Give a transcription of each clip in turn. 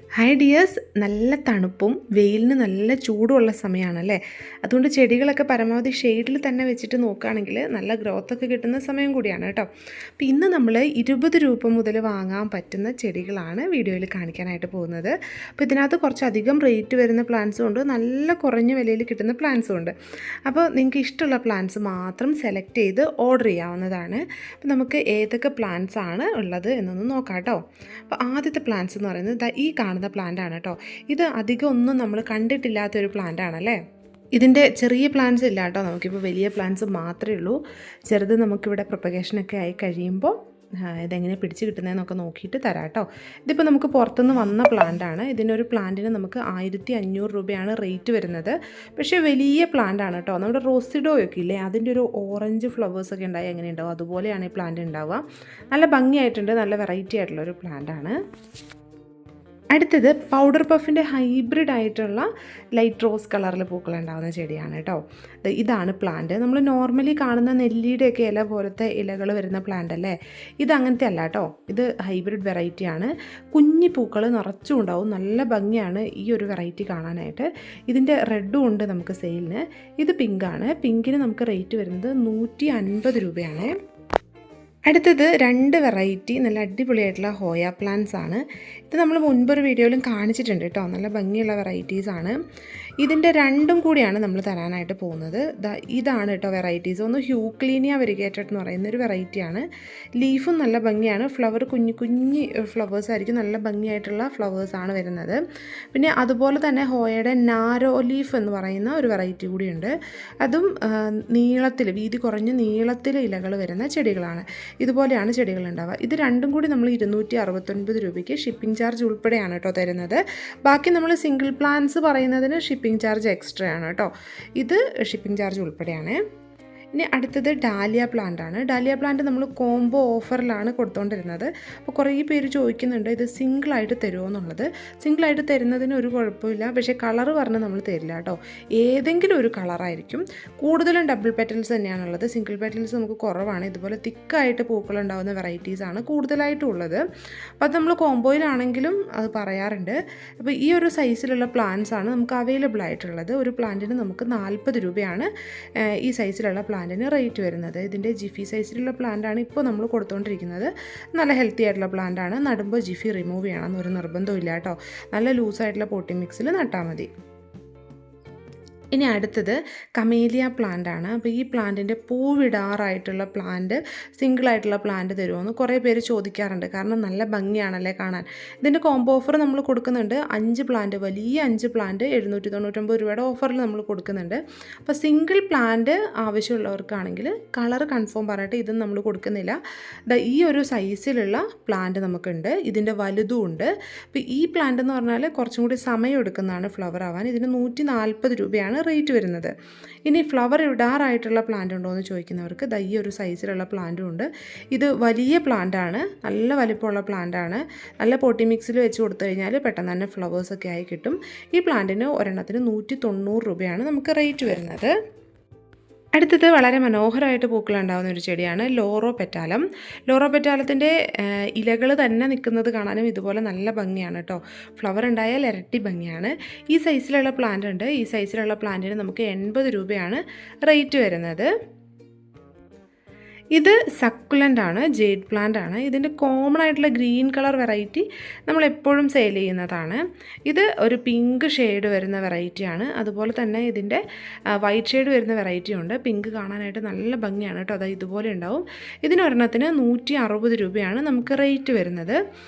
Hi dears, നല്ല തണുപ്പും വെയിലിന് നല്ല ചൂടുമുള്ള സമയമാണല്ലേ. അതുകൊണ്ട് ചെടികളൊക്കെ പരമാവധി ഷെയ്ഡിൽ തന്നെ വെച്ചിട്ട് നോക്കുകയാണെങ്കിൽ നല്ല ഗ്രോത്തൊക്കെ കിട്ടുന്ന സമയം കൂടിയാണ് കേട്ടോ. അപ്പോൾ ഇന്ന് നമ്മൾ 20 രൂപ മുതൽ വാങ്ങാൻ പറ്റുന്ന ചെടികളാണ് വീഡിയോയിൽ കാണിക്കാനായിട്ട് പോകുന്നത്. അപ്പോൾ ഇതിനകത്ത് കുറച്ചധികം റേറ്റ് വരുന്ന പ്ലാന്റ്സും ഉണ്ട്, നല്ല കുറഞ്ഞ വിലയിൽ കിട്ടുന്ന പ്ലാന്റ്സും ഉണ്ട്. അപ്പോൾ നിങ്ങൾക്ക് ഇഷ്ടമുള്ള പ്ലാന്റ്സ് മാത്രം സെലക്ട് ചെയ്ത് ഓർഡർ ചെയ്യാവുന്നതാണ്. അപ്പോൾ നമുക്ക് ഏതൊക്കെ പ്ലാന്റ്സ് ആണ് ഉള്ളത് എന്നൊന്ന് നോക്കാം കേട്ടോ. അപ്പോൾ ആദ്യത്തെ പ്ലാന്റ്സ് എന്ന് പറയുന്നത് ഈ കാണുന്ന പ്ലാന്റ് ആണ് കേട്ടോ. ഇത് അധികം ഒന്നും നമ്മൾ കണ്ടിട്ടില്ലാത്തൊരു പ്ലാന്റ് ആണല്ലേ. ഇതിൻ്റെ ചെറിയ പ്ലാന്റ്സ് ഇല്ല കേട്ടോ, നമുക്കിപ്പോൾ വലിയ പ്ലാന്റ്സ് മാത്രമേ ഉള്ളൂ. ചെറുത് നമുക്കിവിടെ പ്രൊപ്പഗേഷനൊക്കെ ആയി കഴിയുമ്പോൾ ഇതെങ്ങനെ പിടിച്ച് കിട്ടുന്നതെന്നൊക്കെ നോക്കിയിട്ട് തരാം കേട്ടോ. ഇതിപ്പോൾ നമുക്ക് പുറത്തുനിന്ന് വന്ന പ്ലാന്റാണ്. ഇതിനൊരു പ്ലാന്റിന് നമുക്ക് 1500 രൂപയാണ് റേറ്റ് വരുന്നത്. പക്ഷേ വലിയ പ്ലാന്റാണ് കേട്ടോ. നമ്മുടെ റോസിഡോയൊക്കെ ഇല്ലേ, അതിൻ്റെ ഒരു ഓറഞ്ച് ഫ്ലവേഴ്സൊക്കെ ഉണ്ടായി എങ്ങനെ ഉണ്ടാവും അതുപോലെയാണ് ഈ പ്ലാന്റ് ഉണ്ടാവുക. നല്ല ഭംഗിയായിട്ടുണ്ട്, നല്ല വെറൈറ്റി ആയിട്ടുള്ളൊരു പ്ലാന്റാണ്. അടുത്തത് പൗഡർ പഫിൻ്റെ ഹൈബ്രിഡ് ആയിട്ടുള്ള ലൈറ്റ് റോസ് കളറിൽ പൂക്കളുണ്ടാകുന്ന ചെടിയാണ് കേട്ടോ. ഇതാണ് പ്ലാന്റ്. നമ്മൾ നോർമലി കാണുന്ന നെല്ലിയുടെയൊക്കെ ഇല പോലത്തെ ഇലകൾ വരുന്ന പ്ലാന്റ് അല്ലേ, ഇത് അങ്ങനത്തെ അല്ല കേട്ടോ. ഇത് ഹൈബ്രിഡ് വെറൈറ്റിയാണ്. കുഞ്ഞി പൂക്കൾ നിറച്ചും ഉണ്ടാവും, നല്ല ഭംഗിയാണ് ഈ ഒരു വെറൈറ്റി കാണാനായിട്ട്. ഇതിൻ്റെ റെഡും ഉണ്ട് നമുക്ക് സെയിലിന്. ഇത് പിങ്കാണ്. പിങ്കിന് നമുക്ക് റേറ്റ് വരുന്നത് 150 രൂപയാണ്. അടുത്തത് 2 വെറൈറ്റി നല്ല അടിപൊളിയായിട്ടുള്ള ഹോയ പ്ലാന്റ്സ് ആണ്. ഇത് നമ്മൾ മുൻപൊരു വീഡിയോയിലും കാണിച്ചിട്ടുണ്ട് കേട്ടോ. നല്ല ഭംഗിയുള്ള വെറൈറ്റീസാണ്. ഇതിൻ്റെ രണ്ടും കൂടിയാണ് നമ്മൾ തരാനായിട്ട് പോകുന്നത്. ഇതാണ് കേട്ടോ വെറൈറ്റീസ്. ഒന്ന് ഹ്യൂക്ലീനിയ വെരിഗേറ്റഡ് എന്ന് പറയുന്നൊരു വെറൈറ്റിയാണ്. ലീഫും നല്ല ഭംഗിയാണ്. ഫ്ലവർ കുഞ്ഞു കുഞ്ഞി ഫ്ലവേഴ്സ് ആയിരിക്കും, നല്ല ഭംഗിയായിട്ടുള്ള ഫ്ലവേഴ്സാണ് വരുന്നത്. പിന്നെ അതുപോലെ തന്നെ ഹോയയുടെ നാരോ ലീഫ് എന്ന് പറയുന്ന ഒരു വെറൈറ്റി കൂടിയുണ്ട്. അതും നീളത്തിൽ, വീതി കുറഞ്ഞ് നീളത്തിൽ ഇലകൾ വരുന്ന ചെടികളാണ്. ഇതുപോലെയാണ് ചെടികൾ ഉണ്ടാവുക. ഇത് രണ്ടും കൂടി നമ്മൾ 269 രൂപയ്ക്ക് ഷിപ്പിംഗ് ചാർജ് ഉൾപ്പെടെയാണ് കേട്ടോ തരുന്നത്. ബാക്കി നമ്മൾ സിംഗിൾ പ്ലാന്റ്സ് പറയുന്നതിന് ഷിപ്പിംഗ് ചാർജ് എക്സ്ട്രാ ആണ് കേട്ടോ. ഇത് ഷിപ്പിംഗ് ചാർജ് ഉൾപ്പെടെയാണ്. ഇനി അടുത്തത് ഡാലിയ പ്ലാന്റ് ആണ്. ഡാലിയ പ്ലാന്റ് നമ്മൾ കോംബോ ഓഫറിലാണ് കൊടുത്തുകൊണ്ടിരുന്നത്. അപ്പോൾ കുറേ പേര് ചോദിക്കുന്നുണ്ട് ഇത് സിംഗിളായിട്ട് തരുമോ എന്നുള്ളത്. സിംഗിളായിട്ട് തരുന്നതിന് ഒരു കുഴപ്പമില്ല, പക്ഷേ കളറ് പറഞ്ഞ് നമ്മൾ തരില്ല കേട്ടോ. ഏതെങ്കിലും ഒരു കളറായിരിക്കും. കൂടുതലും ഡബിൾ പെറ്റൽസ് തന്നെയാണുള്ളത്. സിംഗിൾ പെറ്റൽസ് നമുക്ക് കുറവാണ്. ഇതുപോലെ തിക്കായിട്ട് പൂക്കളുണ്ടാകുന്ന വെറൈറ്റീസാണ് കൂടുതലായിട്ടും ഉള്ളത്. അപ്പോൾ അത് നമ്മൾ കോംബോയിലാണെങ്കിലും അത് പറയാറുണ്ട്. അപ്പോൾ ഈ ഒരു സൈസിലുള്ള പ്ലാന്റ്സ് ആണ് നമുക്ക് അവൈലബിൾ ആയിട്ടുള്ളത്. ഒരു പ്ലാന്റിന് നമുക്ക് 40 രൂപയാണ് ഈ സൈസിലുള്ള പ്ലാന്റിന് റേറ്റ് വരുന്നത്. ഇതിൻ്റെ ജിഫി സൈസിലുള്ള പ്ലാന്റാണ് ഇപ്പോൾ നമ്മൾ കൊടുത്തുകൊണ്ടിരിക്കുന്നത്. നല്ല ഹെൽത്തി ആയിട്ടുള്ള പ്ലാന്റാണ്. നടുമ്പോൾ ജിഫി റിമൂവ് ചെയ്യണം എന്നൊരു നിർബന്ധമില്ല കേട്ടോ. നല്ല ലൂസായിട്ടുള്ള പോട്ടി മിക്സിൽ നട്ടാൽ മതി. ഇനി അടുത്തത് കമേലിയ പ്ലാന്റ് ആണ്. അപ്പോൾ ഈ പ്ലാന്റിൻ്റെ പൂവിടാറായിട്ടുള്ള പ്ലാന്റ്, സിംഗിളായിട്ടുള്ള പ്ലാന്റ് തരുമോ കുറേ പേര് ചോദിക്കാറുണ്ട്. കാരണം നല്ല ഭംഗിയാണല്ലേ കാണാൻ. ഇതിൻ്റെ കോംബോ ഓഫർ നമ്മൾ കൊടുക്കുന്നുണ്ട്. 5 പ്ലാന്റ്, വലിയ 5 പ്ലാന്റ് 799 രൂപയുടെ ഓഫറിൽ നമ്മൾ കൊടുക്കുന്നുണ്ട്. അപ്പോൾ സിംഗിൾ പ്ലാന്റ് ആവശ്യമുള്ളവർക്കാണെങ്കിൽ കളർ കൺഫേം പറഞ്ഞിട്ട് ഇതും നമ്മൾ കൊടുക്കുന്നില്ല. ഈ ഒരു സൈസിലുള്ള പ്ലാന്റ് നമുക്കുണ്ട്. ഇതിൻ്റെ വലുതും ഉണ്ട്. അപ്പോൾ ഈ പ്ലാന്റ് എന്ന് പറഞ്ഞാൽ കുറച്ചും കൂടി സമയം എടുക്കുന്നതാണ് ഫ്ലവർ ആവാൻ. ഇതിന് 140 രൂപയാണ് റേറ്റ് വരുന്നത്. ഇനി ഫ്ലവർ ഇടാറായിട്ടുള്ള പ്ലാന്റ് ഉണ്ടോ എന്ന് ചോദിക്കുന്നവർക്ക് ഈ ഒരു സൈസിലുള്ള പ്ലാന്റും ഉണ്ട്. ഇത് വലിയ പ്ലാന്റാണ്, നല്ല വലിപ്പമുള്ള പ്ലാന്റാണ്. നല്ല പോട്ടി മിക്സിൽ വെച്ച് കൊടുത്തു കഴിഞ്ഞാൽ പെട്ടെന്ന് തന്നെ ഫ്ലവേഴ്സൊക്കെ ആയി കിട്ടും. ഈ പ്ലാന്റിന് ഒരെണ്ണത്തിന് 190 രൂപയാണ് നമുക്ക് റേറ്റ് വരുന്നത്. അടുത്തത് വളരെ മനോഹരമായിട്ട് പൂക്കളുണ്ടാകുന്ന ഒരു ചെടിയാണ് ലോറോ പെറ്റാലം. ലോറോ പെറ്റാലത്തിൻ്റെ ഇലകൾ തന്നെ നിൽക്കുന്നത് കാണാനും ഇതുപോലെ നല്ല ഭംഗിയാണ് കേട്ടോ. ഫ്ലവർ ഉണ്ടായാൽ ഇരട്ടി ഭംഗിയാണ്. ഈ സൈസിലുള്ള പ്ലാന്റ് ഉണ്ട്. ഈ സൈസിലുള്ള പ്ലാന്റിന് നമുക്ക് 80 രൂപയാണ് റേറ്റ് വരുന്നത്. ഇത് സക്കുലൻ്റ് ആണ്, ജേഡ് പ്ലാന്റ് ആണ്. ഇതിൻ്റെ കോമൺ ആയിട്ടുള്ള ഗ്രീൻ കളർ വെറൈറ്റി നമ്മളെപ്പോഴും സെയിൽ ചെയ്യുന്നതാണ്. ഇത് ഒരു പിങ്ക് ഷെയ്ഡ് വരുന്ന വെറൈറ്റിയാണ്. അതുപോലെ തന്നെ ഇതിൻ്റെ വൈറ്റ് ഷെയ്ഡ് വരുന്ന വെറൈറ്റി ഉണ്ട്. പിങ്ക് കാണാനായിട്ട് നല്ല ഭംഗിയാണ് കേട്ടോ. അത് ഇതുപോലെ ഉണ്ടാവും. ഇതിനൊരെണ്ണത്തിന് 160 രൂപയാണ് നമുക്ക് റേറ്റ് വരുന്നത്.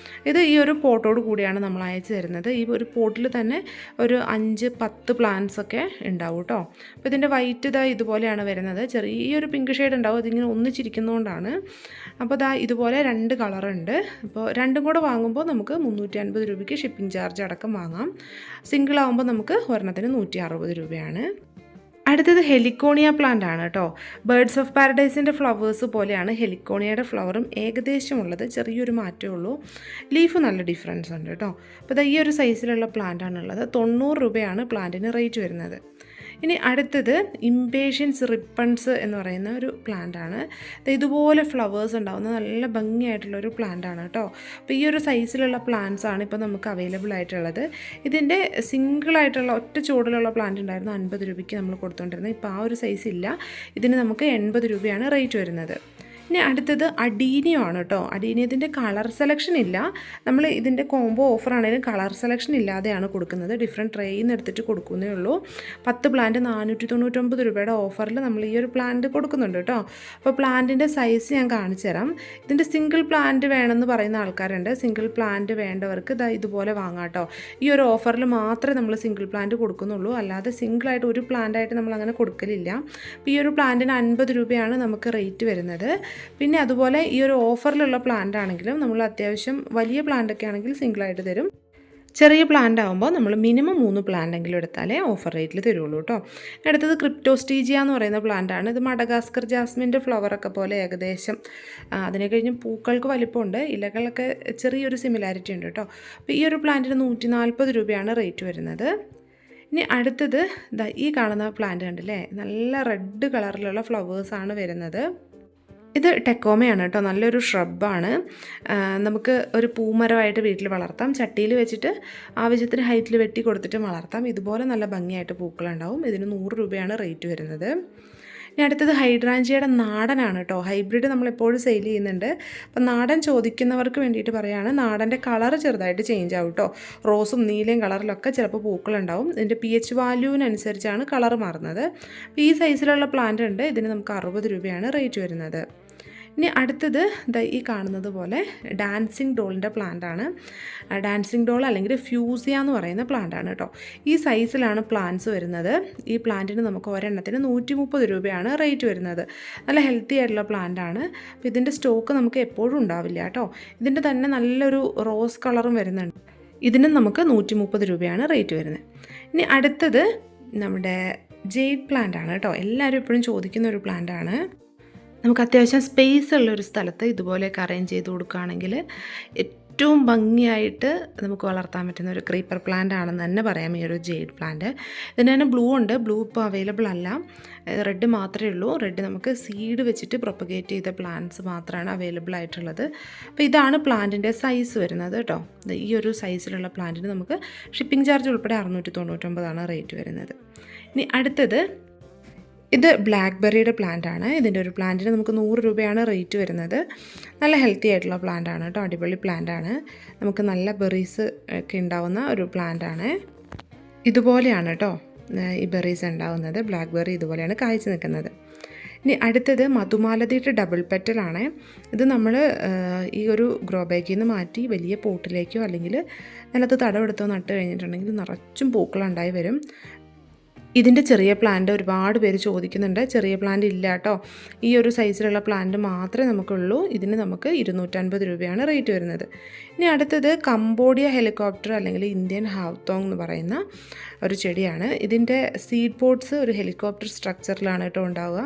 ഇത് ഈ ഒരു പോട്ടോട് കൂടിയാണ് നമ്മൾ അയച്ചു തരുന്നത്. ഈ ഒരു പോട്ടിൽ തന്നെ ഒരു 5-10 പ്ലാന്റ്സ് ഒക്കെ ഉണ്ടാവും കേട്ടോ. അപ്പോൾ ഇതിൻ്റെ വൈറ്റ് ഇതുപോലെയാണ് വരുന്നത്. ചെറിയൊരു പിങ്ക് ഷെയ്ഡ് ഉണ്ടാവും. അതിങ്ങനെ ഒന്നിച്ചിരിക്കുന്നതുകൊണ്ടാണ്. അപ്പോൾ ഇതുപോലെ 2 കളറുണ്ട്. അപ്പോൾ രണ്ടും കൂടെ വാങ്ങുമ്പോൾ നമുക്ക് 350 രൂപയ്ക്ക് ഷിപ്പിംഗ് ചാർജ് അടക്കം വാങ്ങാം. സിംഗിൾ ആകുമ്പോൾ നമുക്ക് ഒരെണ്ണത്തിന് 160 രൂപയാണ്. അടുത്തത് ഹെലിക്കോണിയ പ്ലാന്റ് ആണ് കേട്ടോ. ബേർഡ്സ് ഓഫ് പാരഡൈസിൻ്റെ ഫ്ലവേഴ്സ് പോലെയാണ് ഹെലിക്കോണിയയുടെ ഫ്ലവറും ഏകദേശം ഉള്ളത്. ചെറിയൊരു മാറ്റമേ ഉള്ളൂ. ലീഫ് നല്ല ഡിഫറൻസ് ഉണ്ട് കേട്ടോ. അപ്പോൾ ഈ ഒരു സൈസിലുള്ള പ്ലാന്റ് ആണുള്ളത്. 90 രൂപയാണ് പ്ലാന്റിന് റേറ്റ് വരുന്നത്. ഇനി അടുത്തത് ഇംപേഷ്യൻസ് റിപ്പൺസ് എന്ന് പറയുന്ന ഒരു പ്ലാന്റാണ്. ഇതുപോലെ ഫ്ലവേഴ്സ് ഉണ്ടാകുന്ന നല്ല ഭംഗിയായിട്ടുള്ളൊരു പ്ലാന്റാണ് കേട്ടോ. അപ്പോൾ ഈ ഒരു സൈസിലുള്ള പ്ലാന്റ്സ് ആണ് ഇപ്പോൾ നമുക്ക് അവൈലബിൾ ആയിട്ടുള്ളത്. ഇതിൻ്റെ സിംഗിളായിട്ടുള്ള ഒറ്റ ചുവടിലുള്ള പ്ലാന്റ് ഉണ്ടായിരുന്നു 50 രൂപയ്ക്ക് നമ്മൾ കൊടുത്തുകൊണ്ടിരുന്നത്. ഇപ്പോൾ ആ ഒരു സൈസ് ഇല്ല. ഇതിന് നമുക്ക് 80 രൂപയാണ് റേറ്റ് വരുന്നത്. ഇനി അടുത്തത് അഡീനിയം ആണ് കേട്ടോ. അഡീനിയത്തിൻ്റെ കളർ സെലക്ഷൻ ഇല്ല. നമ്മൾ ഇതിൻ്റെ കോംബോ ഓഫർ ആണെങ്കിലും കളർ സെലക്ഷൻ ഇല്ലാതെയാണ് കൊടുക്കുന്നത്. ഡിഫറെൻറ്റ് ട്രേയിൽ നിന്ന് എടുത്തിട്ട് കൊടുക്കുന്നേ ഉള്ളൂ. 10 പ്ലാന്റ് 499 രൂപയുടെ ഓഫറിൽ നമ്മൾ ഈ ഒരു പ്ലാന്റ് കൊടുക്കുന്നുണ്ട് കേട്ടോ. അപ്പോൾ പ്ലാന്റിൻ്റെ സൈസ് ഞാൻ കാണിച്ചു തരാം. ഇതിൻ്റെ സിംഗിൾ പ്ലാന്റ് വേണമെന്ന് പറയുന്ന ആൾക്കാരുണ്ട്. സിംഗിൾ പ്ലാന്റ് വേണ്ടവർക്ക് ഇതുപോലെ വാങ്ങാം കേട്ടോ. ഈ ഒരു ഓഫറിൽ മാത്രമേ നമ്മൾ സിംഗിൾ പ്ലാന്റ് കൊടുക്കുന്നുള്ളൂ. അല്ലാതെ സിംഗിളായിട്ട് ഒരു പ്ലാന്റായിട്ട് നമ്മൾ അങ്ങനെ കൊടുക്കലില്ല. അപ്പോൾ ഈ ഒരു പ്ലാന്റിന് 50 രൂപയാണ് നമുക്ക് റേറ്റ് വരുന്നത്. പിന്നെ അതുപോലെ ഈ ഒരു ഓഫറിലുള്ള പ്ലാന്റ് ആണെങ്കിലും നമ്മൾ അത്യാവശ്യം വലിയ പ്ലാന്റൊക്കെ ആണെങ്കിൽ സിംഗിളായിട്ട് തരും. ചെറിയ പ്ലാന്റ് ആകുമ്പോൾ നമ്മൾ മിനിമം 3 പ്ലാന്റെങ്കിലും എടുത്താലേ ഓഫർ റേറ്റിൽ തരുള്ളൂ കേട്ടോ. അടുത്തത് ക്രിപ്റ്റോസ്റ്റീജിയ എന്ന് പറയുന്ന പ്ലാന്റാണ്. ഇത് മഡഗാസ്കർ ജാസ്മിൻ്റെ ഫ്ലവറൊക്കെ പോലെ ഏകദേശം. അതിനെ കഴിഞ്ഞ് പൂക്കൾക്ക് വലിപ്പമുണ്ട്, ഇലകളൊക്കെ ചെറിയൊരു സിമിലാരിറ്റി ഉണ്ട് കേട്ടോ. അപ്പോൾ ഈ ഒരു പ്ലാന്റിന് 140 രൂപയാണ് റേറ്റ് വരുന്നത്. ഇനി അടുത്തത് ഈ കാണുന്ന പ്ലാന്റ് കണ്ടില്ലേ, നല്ല റെഡ് കളറിലുള്ള ഫ്ലവേഴ്സാണ് വരുന്നത്. ഇത് ടെക്കോമയാണ് കേട്ടോ. നല്ലൊരു ഷ്രബാണ്. നമുക്ക് ഒരു പൂമരമായിട്ട് വീട്ടിൽ വളർത്താം. ചട്ടിയിൽ വെച്ചിട്ട് ആവശ്യത്തിന് ഹൈറ്റിൽ വെട്ടി കൊടുത്തിട്ട് വളർത്താം. ഇതുപോലെ നല്ല ഭംഗിയായിട്ട് പൂക്കളുണ്ടാവും. ഇതിന് 100 രൂപയാണ് റേറ്റ് വരുന്നത്. ഇനി അടുത്തത് ഹൈഡ്രാഞ്ചിയയുടെ നാടനാണ് കേട്ടോ. ഹൈബ്രിഡ് നമ്മളെപ്പോഴും സെയിൽ ചെയ്യുന്നുണ്ട്. അപ്പം നാടൻ ചോദിക്കുന്നവർക്ക് വേണ്ടിയിട്ട് പറയുകയാണ്. നാടൻ്റെ കളർ ചെറുതായിട്ട് ചേഞ്ച് ആവും കേട്ടോ. റോസും നീലയും കളറിലൊക്കെ ചിലപ്പോൾ പൂക്കളുണ്ടാവും. ഇതിൻ്റെ pH വാല്യൂവിനനുസരിച്ചാണ് കളർ മാറുന്നത്. അപ്പോൾ ഈ സൈസിലുള്ള പ്ലാന്റ് ഉണ്ട്. ഇതിന് നമുക്ക് 60 രൂപയാണ് റേറ്റ് വരുന്നത്. ഇനി അടുത്തത് ഈ കാണുന്നത് പോലെ ഡാൻസിങ് ഡോളിൻ്റെ പ്ലാന്റാണ്. ഡാൻസിങ് ഡോൾ അല്ലെങ്കിൽ ഫ്യൂസിയ എന്ന് പറയുന്ന പ്ലാന്റാണ് കേട്ടോ. ഈ സൈസിലാണ് പ്ലാന്റ്സ് വരുന്നത്. ഈ പ്ലാന്റിന് നമുക്ക് ഒരെണ്ണത്തിന് 130 രൂപയാണ് റേറ്റ് വരുന്നത്. നല്ല ഹെൽത്തി ആയിട്ടുള്ള പ്ലാന്റാണ്. അപ്പോൾ ഇതിൻ്റെ സ്റ്റോക്ക് നമുക്ക് എപ്പോഴും ഉണ്ടാവില്ല കേട്ടോ. ഇതിൻ്റെ തന്നെ നല്ലൊരു റോസ് കളറും വരുന്നുണ്ട്. ഇതിനും നമുക്ക് 130 രൂപയാണ് റേറ്റ് വരുന്നത്. ഇനി അടുത്തത് നമ്മുടെ ജെയ്ഡ് പ്ലാന്റ് ആണ് കേട്ടോ. എല്ലാവരും എപ്പോഴും ചോദിക്കുന്ന ഒരു പ്ലാന്റാണ്. നമുക്ക് അത്യാവശ്യം സ്പേസ് ഉള്ളൊരു സ്ഥലത്ത് ഇതുപോലെയൊക്കെ അറേഞ്ച് ചെയ്ത് കൊടുക്കുകയാണെങ്കിൽ ഏറ്റവും ഭംഗിയായിട്ട് നമുക്ക് വളർത്താൻ പറ്റുന്ന ഒരു ക്രീപ്പർ പ്ലാന്റ് ആണെന്ന് തന്നെ പറയാം ഈ ഒരു ജെയ്ഡ് പ്ലാന്റ്. ഇതിന് തന്നെ ബ്ലൂ ഉണ്ട്. ബ്ലൂ ഇപ്പോൾ അവൈലബിൾ അല്ല. റെഡ് മാത്രമേ ഉള്ളൂ. റെഡ് നമുക്ക് സീഡ് വെച്ചിട്ട് പ്രൊപ്പഗേറ്റ് ചെയ്ത പ്ലാന്റ്സ് മാത്രമാണ് അവൈലബിൾ ആയിട്ടുള്ളത്. അപ്പോൾ ഇതാണ് പ്ലാന്റിൻ്റെ സൈസ് വരുന്നത് കേട്ടോ. ഈ ഒരു സൈസിലുള്ള പ്ലാന്റിന് നമുക്ക് ഷിപ്പിംഗ് ചാർജ് ഉൾപ്പെടെ 699 റേറ്റ് വരുന്നത്. ഇനി അടുത്തത് ഇത് ബ്ലാക്ക്ബെറിയുടെ പ്ലാന്റ് ആണ്. ഇതിൻ്റെ ഒരു പ്ലാന്റിന് നമുക്ക് 100 രൂപയാണ് റേറ്റ് വരുന്നത്. നല്ല ഹെൽത്തി ആയിട്ടുള്ള പ്ലാന്റ് ആണ് കേട്ടോ. അടിപൊളി പ്ലാന്റ് ആണ്. നമുക്ക് നല്ല ബെറീസ് ഒക്കെ ഉണ്ടാവുന്ന ഒരു പ്ലാന്റ് ആണ്. ഇതുപോലെയാണ് കേട്ടോ ഈ ബെറീസ് ഉണ്ടാവുന്നത്. ബ്ലാക്ക്ബെറി ഇതുപോലെയാണ് കായ്ച്ചു നിൽക്കുന്നത്. ഇനി അടുത്തത് മധുമാലതിയുടെ ഡബിൾ പെറ്റലാണ്. ഇത് നമ്മൾ ഈ ഒരു ഗ്രോ ബാഗിൽ നിന്ന് മാറ്റി വലിയ പോട്ടിലേക്കോ അല്ലെങ്കിൽ നിലത്ത് തടവെടുത്തോ നട്ട് കഴിഞ്ഞിട്ടുണ്ടെങ്കിൽ നിറച്ചും പൂക്കളുണ്ടായി വരും. ഇതിൻ്റെ ചെറിയ പ്ലാന്റ് ഒരുപാട് പേര് ചോദിക്കുന്നുണ്ട്. ചെറിയ പ്ലാന്റ് ഇല്ല കേട്ടോ. ഈ ഒരു സൈസിലുള്ള പ്ലാന്റ് മാത്രമേ നമുക്കുള്ളൂ. ഇതിന് നമുക്ക് 250 രൂപയാണ് റേറ്റ് വരുന്നത്. ഇനി അടുത്തത് കംബോഡിയ ഹെലികോപ്റ്റർ അല്ലെങ്കിൽ ഇന്ത്യൻ ഹാവ്തോങ് എന്ന് പറയുന്ന ഒരു ചെടിയാണ്. ഇതിൻ്റെ സീഡ് പോട്ട്സ് ഒരു ഹെലികോപ്റ്റർ സ്ട്രക്ചറിലാണ് കേട്ടോ ഉണ്ടാവുക.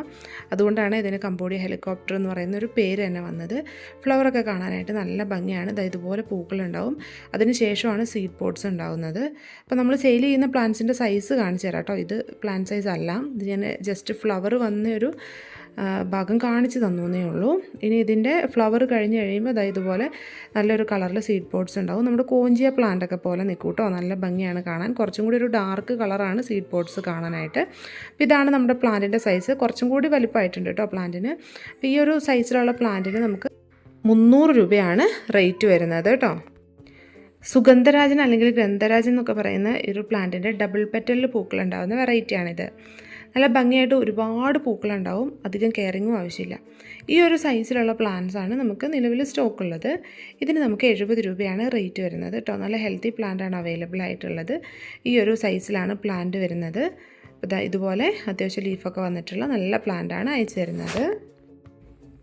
അതുകൊണ്ടാണ് ഇതിന് കംബോഡിയ ഹെലികോപ്റ്റർ എന്ന് പറയുന്ന ഒരു പേര് തന്നെ വന്നത്. ഫ്ലവറൊക്കെ കാണാനായിട്ട് നല്ല ഭംഗിയാണ്. ഇതുപോലെ പൂക്കളുണ്ടാവും. അതിന് ശേഷമാണ് സീഡ് പോട്ട്സ് ഉണ്ടാകുന്നത്. അപ്പോൾ നമ്മൾ സെയിൽ ചെയ്യുന്ന പ്ലാന്റ്സിൻ്റെ സൈസ് കാണിച്ചു തരാം കേട്ടോ. ഇത് പ്ലാന്റ് സൈസ് അല്ല. ഇത് ഞാൻ ജസ്റ്റ് ഫ്ലവർ വന്ന ഒരു ഭാഗം കാണിച്ച് തന്നേ ഉള്ളൂ. ഇനി ഇതിൻ്റെ ഫ്ലവർ കഴിഞ്ഞ് കഴിയുമ്പോൾ ഇതുപോലെ നല്ലൊരു കളറിൽ സീഡ് പോട്ട്സ് ഉണ്ടാവും. നമ്മുടെ കോഞ്ചിയ പ്ലാന്റൊക്കെ പോലെ നിൽക്കും കേട്ടോ. നല്ല ഭംഗിയാണ് കാണാൻ. കുറച്ചും കൂടി ഒരു ഡാർക്ക് കളറാണ് സീഡ് പോട്ട്സ് കാണാനായിട്ട്. അപ്പോൾ ഇതാണ് നമ്മുടെ പ്ലാന്റിൻ്റെ സൈസ്. കുറച്ചും കൂടി വലിപ്പമായിട്ടുണ്ട് കേട്ടോ പ്ലാന്റിന്. അപ്പോൾ ഈ ഒരു സൈസിലുള്ള പ്ലാന്റിന് നമുക്ക് 300 രൂപയാണ് റേറ്റ് വരുന്നത് കേട്ടോ. സുഗന്ധരാജൻ അല്ലെങ്കിൽ ഗന്ധരാജൻ എന്നൊക്കെ പറയുന്ന ഒരു പ്ലാന്റിൻ്റെ ഡബിൾ പെറ്റലിൽ പൂക്കളുണ്ടാകുന്ന വെറൈറ്റിയാണിത്. നല്ല ഭംഗിയായിട്ട് ഒരുപാട് പൂക്കളുണ്ടാവും. അധികം കെയറിങ്ങും ആവശ്യമില്ല. ഈ ഒരു സൈസിലുള്ള പ്ലാന്റ്സാണ് നമുക്ക് നിലവിൽ സ്റ്റോക്കുള്ളത്. ഇതിന് നമുക്ക് 70 രൂപയാണ് റേറ്റ് വരുന്നത് കേട്ടോ. നല്ല ഹെൽത്തി പ്ലാന്റാണ് അവൈലബിൾ ആയിട്ടുള്ളത്. ഈ ഒരു സൈസിലാണ് പ്ലാന്റ് വരുന്നത്. ഇതുപോലെ അത്യാവശ്യം ലീഫൊക്കെ വന്നിട്ടുള്ള നല്ല പ്ലാന്റാണ് അയച്ചു തരുന്നത്.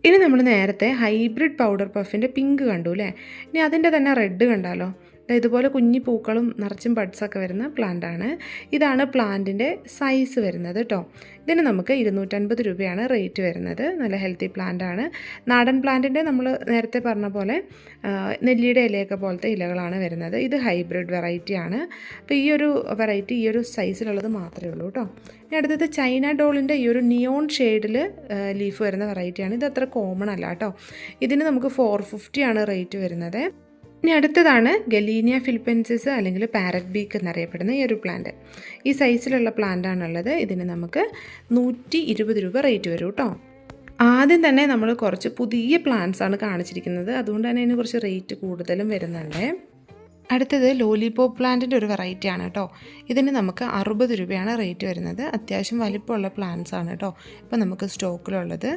ഇനി നമ്മൾ നേരത്തെ ഹൈബ്രിഡ് പൗഡർ പഫിൻ്റെ പിങ്ക് കണ്ടു അല്ലേ. ഇനി അതിൻ്റെ തന്നെ റെഡ് കണ്ടാലോ. ഇതുപോലെ കുഞ്ഞി പൂക്കളും നിറച്ചും ബഡ്സൊക്കെ വരുന്ന പ്ലാന്റാണ്. ഇതാണ് പ്ലാന്റിൻ്റെ സൈസ് വരുന്നത് കേട്ടോ. ഇതിന് നമുക്ക് 250 രൂപയാണ് റേറ്റ് വരുന്നത്. നല്ല ഹെൽത്തി പ്ലാന്റാണ്. നാടൻ പ്ലാന്റിൻ്റെ നമ്മൾ നേരത്തെ പറഞ്ഞ പോലെ നെല്ലിയുടെ ഇലയൊക്കെ പോലത്തെ ഇലകളാണ് വരുന്നത്. ഇത് ഹൈബ്രിഡ് വെറൈറ്റിയാണ്. അപ്പോൾ ഈ ഒരു വെറൈറ്റി ഈ ഒരു സൈസിലുള്ളത് മാത്രമേ ഉള്ളൂ കേട്ടോ. ഇനി അടുത്തത് ചൈന ഡോളിൻ്റെ ഈ ഒരു നിയോൺ ഷെയ്ഡിൽ ലീഫ് വരുന്ന വെറൈറ്റിയാണ്. ഇത് അത്ര കോമൺ അല്ല കേട്ടോ. ഇതിന് നമുക്ക് 450 ആണ് റേറ്റ് വരുന്നത്. ഇനി അടുത്തതാണ് ഗലീനിയ ഫിലിപ്പൻസിസ് അല്ലെങ്കിൽ പാരറ്റ് ബീക്ക് എന്നറിയപ്പെടുന്ന ഈ ഒരു പ്ലാന്റ്. ഈ സൈസിലുള്ള പ്ലാന്റാണുള്ളത്. ഇതിന് നമുക്ക് 120 രൂപ റേറ്റ് വരും കേട്ടോ. ആദ്യം തന്നെ നമ്മൾ കുറച്ച് പുതിയ പ്ലാന്റ്സ് ആണ് കാണിച്ചിരിക്കുന്നത്. അതുകൊണ്ട് തന്നെ ഇതിന് കുറച്ച് റേറ്റ് കൂടുതലും വരുന്നുണ്ട്. അടുത്തത് ലോലിപോപ്പ് പ്ലാന്റിൻ്റെ ഒരു വെറൈറ്റിയാണ് കേട്ടോ. ഇതിന് നമുക്ക് 60 രൂപയാണ് റേറ്റ് വരുന്നത്. അത്യാവശ്യം വലിപ്പമുള്ള പ്ലാന്റ്സ് ആണ് കേട്ടോ ഇപ്പോൾ നമുക്ക് സ്റ്റോക്കിലുള്ളത്.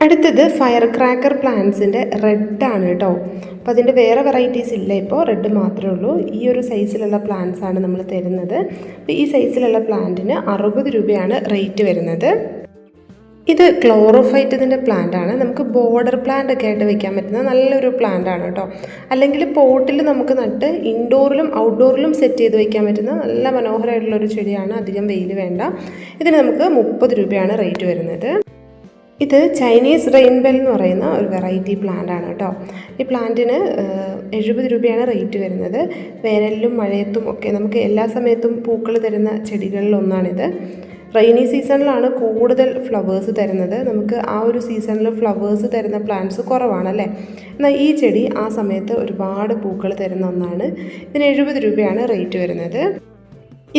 അടുത്തത് ഫയർ ക്രാക്കർ പ്ലാന്റ്സിൻ്റെ റെഡാണ് കേട്ടോ. അപ്പോൾ അതിൻ്റെ വേറെ വെറൈറ്റീസ് ഇല്ല, ഇപ്പോൾ റെഡ് മാത്രമേ ഉള്ളൂ. ഈ ഒരു സൈസിലുള്ള പ്ലാന്റ്സ് ആണ് നമ്മൾ തരുന്നത്. അപ്പോൾ ഈ സൈസിലുള്ള പ്ലാന്റിന് 60 രൂപയാണ് റേറ്റ് വരുന്നത്. ഇത് ക്ലോറോഫൈറ്റത്തിൻ്റെ പ്ലാന്റാണ്. നമുക്ക് ബോർഡർ പ്ലാന്റ് ഒക്കെ ആയിട്ട് വെക്കാൻ പറ്റുന്ന നല്ലൊരു പ്ലാന്റ് ആണ് കേട്ടോ. അല്ലെങ്കിൽ പോട്ടിൽ നമുക്ക് നട്ട് ഇൻഡോറിലും ഔട്ട്ഡോറിലും സെറ്റ് ചെയ്ത് വെക്കാൻ പറ്റുന്ന നല്ല മനോഹരമായിട്ടുള്ളൊരു ചെടിയാണ്. അധികം വെയിൽ വേണ്ട. ഇതിന് നമുക്ക് 30 രൂപയാണ് റേറ്റ് വരുന്നത്. ഇത് ചൈനീസ് റെയിൻബെൽ എന്ന് പറയുന്ന ഒരു വെറൈറ്റി പ്ലാന്റ് ആണ് കേട്ടോ. ഈ പ്ലാന്റിന് 70 രൂപയാണ് റേറ്റ് വരുന്നത്. വേനലിലും മഴയത്തും ഒക്കെ നമുക്ക് എല്ലാ സമയത്തും പൂക്കൾ തരുന്ന ചെടികളിലൊന്നാണിത്. റെയിനി സീസണിലാണ് കൂടുതൽ ഫ്ലവേഴ്സ് തരുന്നത്. നമുക്ക് ആ ഒരു സീസണിൽ ഫ്ലവേഴ്സ് തരുന്ന പ്ലാന്റ്സ് കുറവാണല്ലേ. എന്നാൽ ഈ ചെടി ആ സമയത്ത് ഒരുപാട് പൂക്കൾ തരുന്ന ഒന്നാണ്. ഇതിന് 70 രൂപയാണ് റേറ്റ് വരുന്നത്.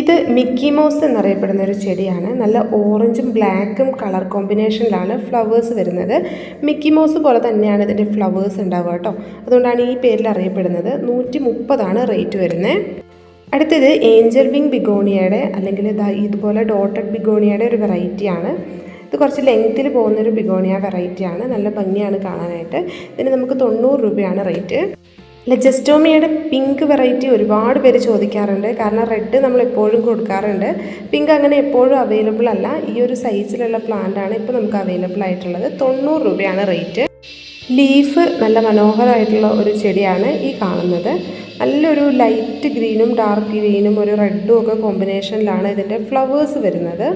ഇത് മിക്കി മൗസ് എന്നറിയപ്പെടുന്ന ഒരു ചെടിയാണ്. നല്ല ഓറഞ്ചും ബ്ലാക്കും കളർ കോമ്പിനേഷനിലാണ് ഫ്ലവേഴ്സ് വരുന്നത്. മിക്കി മൗസ് പോലെ തന്നെയാണ് ഇതിൻ്റെ ഫ്ലവേഴ്സ് ഉണ്ടാവുക കേട്ടോ. അതുകൊണ്ടാണ് ഈ പേരിൽ അറിയപ്പെടുന്നത്. 130 റേറ്റ് വരുന്നത്. അടുത്തത് ഏഞ്ചൽ വിങ് ബിഗോണിയയുടെ അല്ലെങ്കിൽ ഇതുപോലെ ഡോട്ടഡ് ബിഗോണിയയുടെ ഒരു വെറൈറ്റിയാണ്. ഇത് കുറച്ച് ലെങ്ത്തിൽ പോകുന്നൊരു ബിഗോണിയ വെറൈറ്റിയാണ്. നല്ല ഭംഗിയാണ് കാണാനായിട്ട്. ഇതിന് നമുക്ക് 90 രൂപയാണ് റേറ്റ്. ലെജസ്റ്റോമിയയുടെ പിങ്ക് വെറൈറ്റി ഒരുപാട് പേര് ചോദിക്കാറുണ്ട്. കാരണം റെഡ് നമ്മൾ എപ്പോഴും കൊടുക്കാറുണ്ട്. പിങ്ക് അങ്ങനെ എപ്പോഴും അവൈലബിൾ അല്ല. ഈ ഒരു സൈസിലുള്ള പ്ലാന്റാണ് ഇപ്പോൾ നമുക്ക് അവൈലബിൾ ആയിട്ടുള്ളത്. 90 രൂപയാണ് റേറ്റ്. ലീഫ് നല്ല മനോഹരമായിട്ടുള്ള ഒരു ചെടിയാണ് ഈ കാണുന്നത്. നല്ലൊരു ലൈറ്റ് ഗ്രീനും ഡാർക്ക് ഗ്രീനും ഒരു റെഡും ഒക്കെ കോമ്പിനേഷനിലാണ് ഇതിൻ്റെ ഫ്ലവേഴ്സ് വരുന്നത്.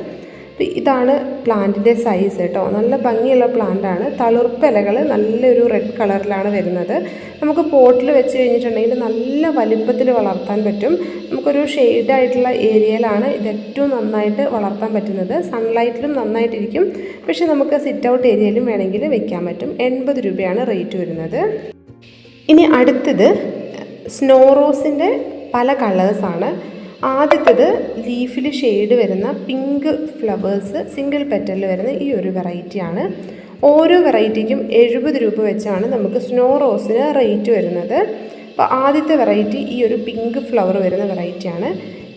ഇതാണ് പ്ലാന്റിൻ്റെ സൈസ് കേട്ടോ. നല്ല ഭംഗിയുള്ള പ്ലാന്റാണ്. തളിർപ്പ് ഇലകൾ നല്ലൊരു റെഡ് കളറിലാണ് വരുന്നത്. നമുക്ക് പോട്ടിൽ വെച്ച് കഴിഞ്ഞിട്ടുണ്ടെങ്കിൽ നല്ല വലിപ്പത്തിൽ വളർത്താൻ പറ്റും. നമുക്കൊരു ഷെയ്ഡായിട്ടുള്ള ഏരിയയിലാണ് ഇത് ഏറ്റവും നന്നായിട്ട് വളർത്താൻ പറ്റുന്നത്. സൺലൈറ്റിലും നന്നായിട്ടിരിക്കും. പക്ഷേ നമുക്ക് സിറ്റ് ഔട്ട് ഏരിയയിലും വേണമെങ്കിൽ വെക്കാൻ പറ്റും. 80 രൂപയാണ് റേറ്റ് വരുന്നത്. ഇനി അടുത്തത് സ്നോ റോസിൻ്റെ പല കളേഴ്സാണ്. ആദ്യത്തേത് ലീഫിൽ ഷെയ്ഡ് വരുന്ന പിങ്ക് ഫ്ലവേഴ്സ് സിംഗിൾ പെറ്റലിൽ വരുന്ന ഈ ഒരു വെറൈറ്റിയാണ്. ഓരോ വെറൈറ്റിക്കും 70 രൂപ വെച്ചാണ് നമുക്ക് സ്നോ റോസിന് റേറ്റ് വരുന്നത്. അപ്പോൾ ആദ്യത്തെ വെറൈറ്റി ഈ ഒരു പിങ്ക് ഫ്ലവർ വരുന്ന വെറൈറ്റിയാണ്.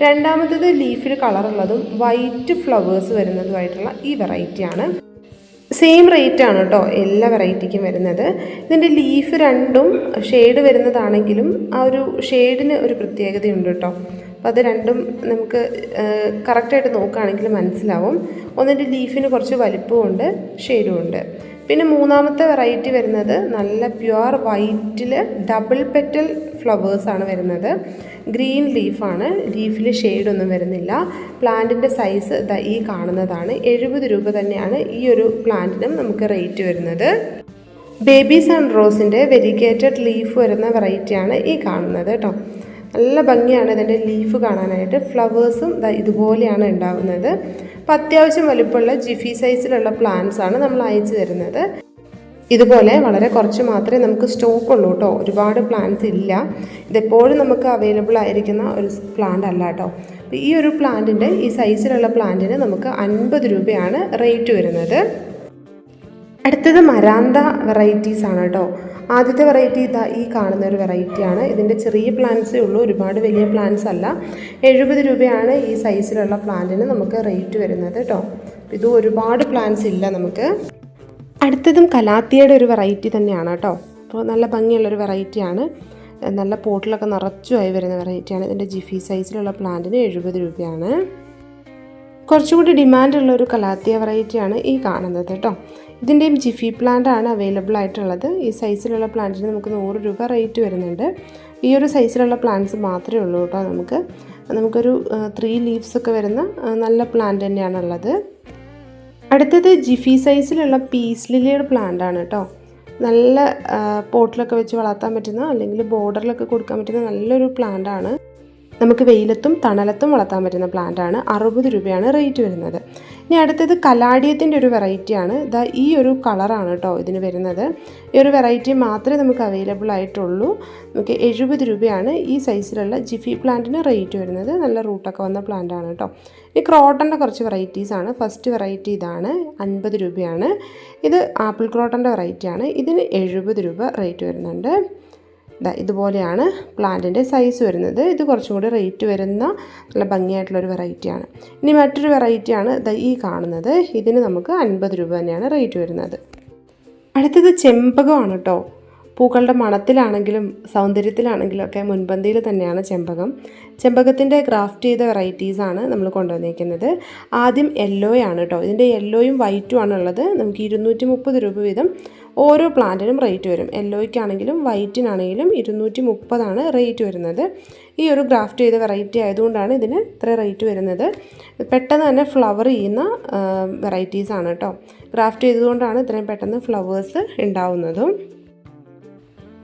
രണ്ടാമത്തേത് ലീഫിൽ കളറുള്ളതും വൈറ്റ് ഫ്ലവേഴ്സ് വരുന്നതുമായിട്ടുള്ള ഈ വെറൈറ്റിയാണ്. സെയിം റേറ്റ് ആണ് കേട്ടോ എല്ലാ വെറൈറ്റിക്കും വരുന്നത്. ഇതിൻ്റെ ലീഫ് രണ്ടും ഷെയ്ഡ് വരുന്നതാണെങ്കിലും ആ ഒരു ഷെയ്ഡിന് ഒരു പ്രത്യേകതയുണ്ട് കേട്ടോ. അപ്പോൾ അത് രണ്ടും നമുക്ക് കറക്റ്റായിട്ട് നോക്കുകയാണെങ്കിൽ മനസ്സിലാവും. ഒന്നിൻ്റെ ലീഫിന് കുറച്ച് വലിപ്പമുണ്ട്, ഷെയ്ഡുമുണ്ട്. പിന്നെ മൂന്നാമത്തെ വെറൈറ്റി വരുന്നത് നല്ല പ്യുവർ വൈറ്റിൽ ഡബിൾ പെറ്റൽ ഫ്ലവേഴ്സാണ് വരുന്നത്. ഗ്രീൻ ലീഫാണ്. ലീഫിൽ ഷെയ്ഡൊന്നും വരുന്നില്ല. പ്ലാന്റിൻ്റെ സൈസ് ഈ കാണുന്നതാണ്. 70 രൂപ തന്നെയാണ് ഈ ഒരു പ്ലാന്റിനും നമുക്ക് റേറ്റ് വരുന്നത്. ബേബി സൺ റോസിൻ്റെ വെരിഗേറ്റഡ് ലീഫ് വരുന്ന വെറൈറ്റിയാണ് ഈ കാണുന്നത് കേട്ടോ. നല്ല ഭംഗിയാണ് ഇതിൻ്റെ ലീഫ് കാണാനായിട്ട്. ഫ്ലവേഴ്സും ഇതുപോലെയാണ് ഉണ്ടാകുന്നത്. അപ്പോൾ അത്യാവശ്യം വലുപ്പമുള്ള ജിഫി സൈസിലുള്ള പ്ലാന്റ്സ് ആണ് നമ്മൾ അയച്ചു തരുന്നത്. ഇതുപോലെ വളരെ കുറച്ച് മാത്രമേ നമുക്ക് സ്റ്റോക്ക് ഉള്ളൂ കേട്ടോ. ഒരുപാട് പ്ലാന്റ്സ് ഇല്ല. ഇതെപ്പോഴും നമുക്ക് അവൈലബിൾ ആയിരിക്കുന്ന ഒരു പ്ലാന്റ് അല്ല കേട്ടോ. അപ്പോൾ ഈ ഒരു പ്ലാന്റിൻ്റെ ഈ സൈസിലുള്ള പ്ലാന്റിന് നമുക്ക് 50 രൂപയാണ് റേറ്റ് വരുന്നത്. അടുത്തത് മരാന്ത വെറൈറ്റീസ് ആണ് കേട്ടോ. ആദ്യത്തെ വെറൈറ്റി ഈ കാണുന്ന ഒരു വെറൈറ്റിയാണ്. ഇതിൻ്റെ ചെറിയ പ്ലാന്റ്സേ ഉള്ളൂ, ഒരുപാട് വലിയ പ്ലാന്റ്സ് അല്ല. 70 രൂപയാണ് ഈ സൈസിലുള്ള പ്ലാന്റിന് നമുക്ക് റേറ്റ് വരുന്നത് കേട്ടോ. ഇത് ഒരുപാട് പ്ലാന്റ്സ് ഇല്ല നമുക്ക്. അടുത്തതും കലാത്തിയുടെ ഒരു വെറൈറ്റി തന്നെയാണ് കേട്ടോ. അപ്പോൾ നല്ല ഭംഗിയുള്ളൊരു വെറൈറ്റിയാണ്. നല്ല പോട്ടിലൊക്കെ നിറച്ചുമായി വരുന്ന വെറൈറ്റിയാണ്. ഇതിൻ്റെ ജിഫി സൈസിലുള്ള പ്ലാന്റിന് 70 രൂപയാണ്. കുറച്ചുകൂടി ഡിമാൻഡുള്ള ഒരു കലാത്തിയ വെറൈറ്റിയാണ് ഈ കാണുന്നത് കേട്ടോ. ഇതിൻ്റെയും ജിഫി പ്ലാന്റ് ആണ് അവൈലബിൾ ആയിട്ടുള്ളത്. ഈ സൈസിലുള്ള പ്ലാന്റിന് നമുക്ക് 100 രൂപ റേറ്റ് വരുന്നുണ്ട്. ഈ ഒരു സൈസിലുള്ള പ്ലാന്റ്സ് മാത്രമേ ഉള്ളൂ കേട്ടോ. നമുക്കൊരു 3 ലീവ്സൊക്കെ വരുന്ന നല്ല പ്ലാന്റ് തന്നെയാണുള്ളത്. അടുത്തത് ജിഫി സൈസിലുള്ള പീസ് ലില്ലിയുടെ പ്ലാന്റ് ആണ് കേട്ടോ. നല്ല പോട്ടിലൊക്കെ വെച്ച് വളർത്താൻ പറ്റുന്ന, അല്ലെങ്കിൽ ബോർഡറിലൊക്കെ കൊടുക്കാൻ പറ്റുന്ന നല്ലൊരു പ്ലാന്റ് ആണ്. നമുക്ക് വെയിലത്തും തണലത്തും വളർത്താൻ പറ്റുന്ന പ്ലാന്റ് ആണ്. 60 രൂപയാണ് റേറ്റ് വരുന്നത്. ഇനി അടുത്തത് കലാഡിയത്തിൻ്റെ ഒരു വെറൈറ്റിയാണ്. ഈ ഒരു കളറാണ് കേട്ടോ ഇതിന് വരുന്നത്. ഈ ഒരു വെറൈറ്റി മാത്രമേ നമുക്ക് അവൈലബിൾ ആയിട്ടുള്ളൂ. നമുക്ക് 70 രൂപയാണ് ഈ സൈസിലുള്ള ജിഫി പ്ലാന്റിന് റേറ്റ് വരുന്നത്. നല്ല റൂട്ടൊക്കെ വന്ന പ്ലാന്റ് ആണ് കേട്ടോ. ഈ ക്രോട്ടൻ്റെ കുറച്ച് വെറൈറ്റീസാണ്. ഫസ്റ്റ് വെറൈറ്റി ഇതാണ്, 50 രൂപയാണ്. ഇത് ആപ്പിൾ ക്രോട്ടൻ്റെ വെറൈറ്റിയാണ്. ഇതിന് 70 രൂപ റേറ്റ് വരുന്നുണ്ട്. ഇതുപോലെയാണ് പ്ലാന്റിൻ്റെ സൈസ് വരുന്നത്. ഇത് കുറച്ചും കൂടി റേറ്റ് വരുന്ന നല്ല ഭംഗിയായിട്ടുള്ളൊരു വെറൈറ്റിയാണ്. ഇനി മറ്റൊരു വെറൈറ്റിയാണ് ഈ കാണുന്നത്. ഇതിന് നമുക്ക് 50 രൂപ തന്നെയാണ് റേറ്റ് വരുന്നത്. അടുത്തത് ചെമ്പകമാണ് കേട്ടോ. പൂക്കളുടെ മണത്തിലാണെങ്കിലും സൗന്ദര്യത്തിലാണെങ്കിലും ഒക്കെ മുൻപന്തിയിൽ തന്നെയാണ് ചെമ്പകത്തിൻ്റെ ഗ്രാഫ്റ്റ് ചെയ്ത വെറൈറ്റീസാണ് നമ്മൾ കൊണ്ടുവന്നിരിക്കുന്നത്. ആദ്യം യെല്ലോയാണ് കേട്ടോ. ഇതിൻ്റെ യെല്ലോയും വൈറ്റും ആണുള്ളത്. നമുക്ക് 230 രൂപ വീതം ഓരോ പ്ലാന്റിനും റേറ്റ് വരും. യെല്ലോയ്ക്കാണെങ്കിലും വൈറ്റിനാണെങ്കിലും 230 റേറ്റ് വരുന്നത്. ഈ ഒരു ഗ്രാഫ്റ്റ് ചെയ്ത വെറൈറ്റി ആയതുകൊണ്ടാണ് ഇതിന് ഇത്ര റേറ്റ് വരുന്നത്. പെട്ടെന്ന് തന്നെ ഫ്ലവർ ചെയ്യുന്ന വെറൈറ്റീസാണ് കേട്ടോ. ഗ്രാഫ്റ്റ് ചെയ്തതുകൊണ്ടാണ് ഇത്രയും പെട്ടെന്ന് ഫ്ലവേഴ്സ് ഉണ്ടാവുന്നതും.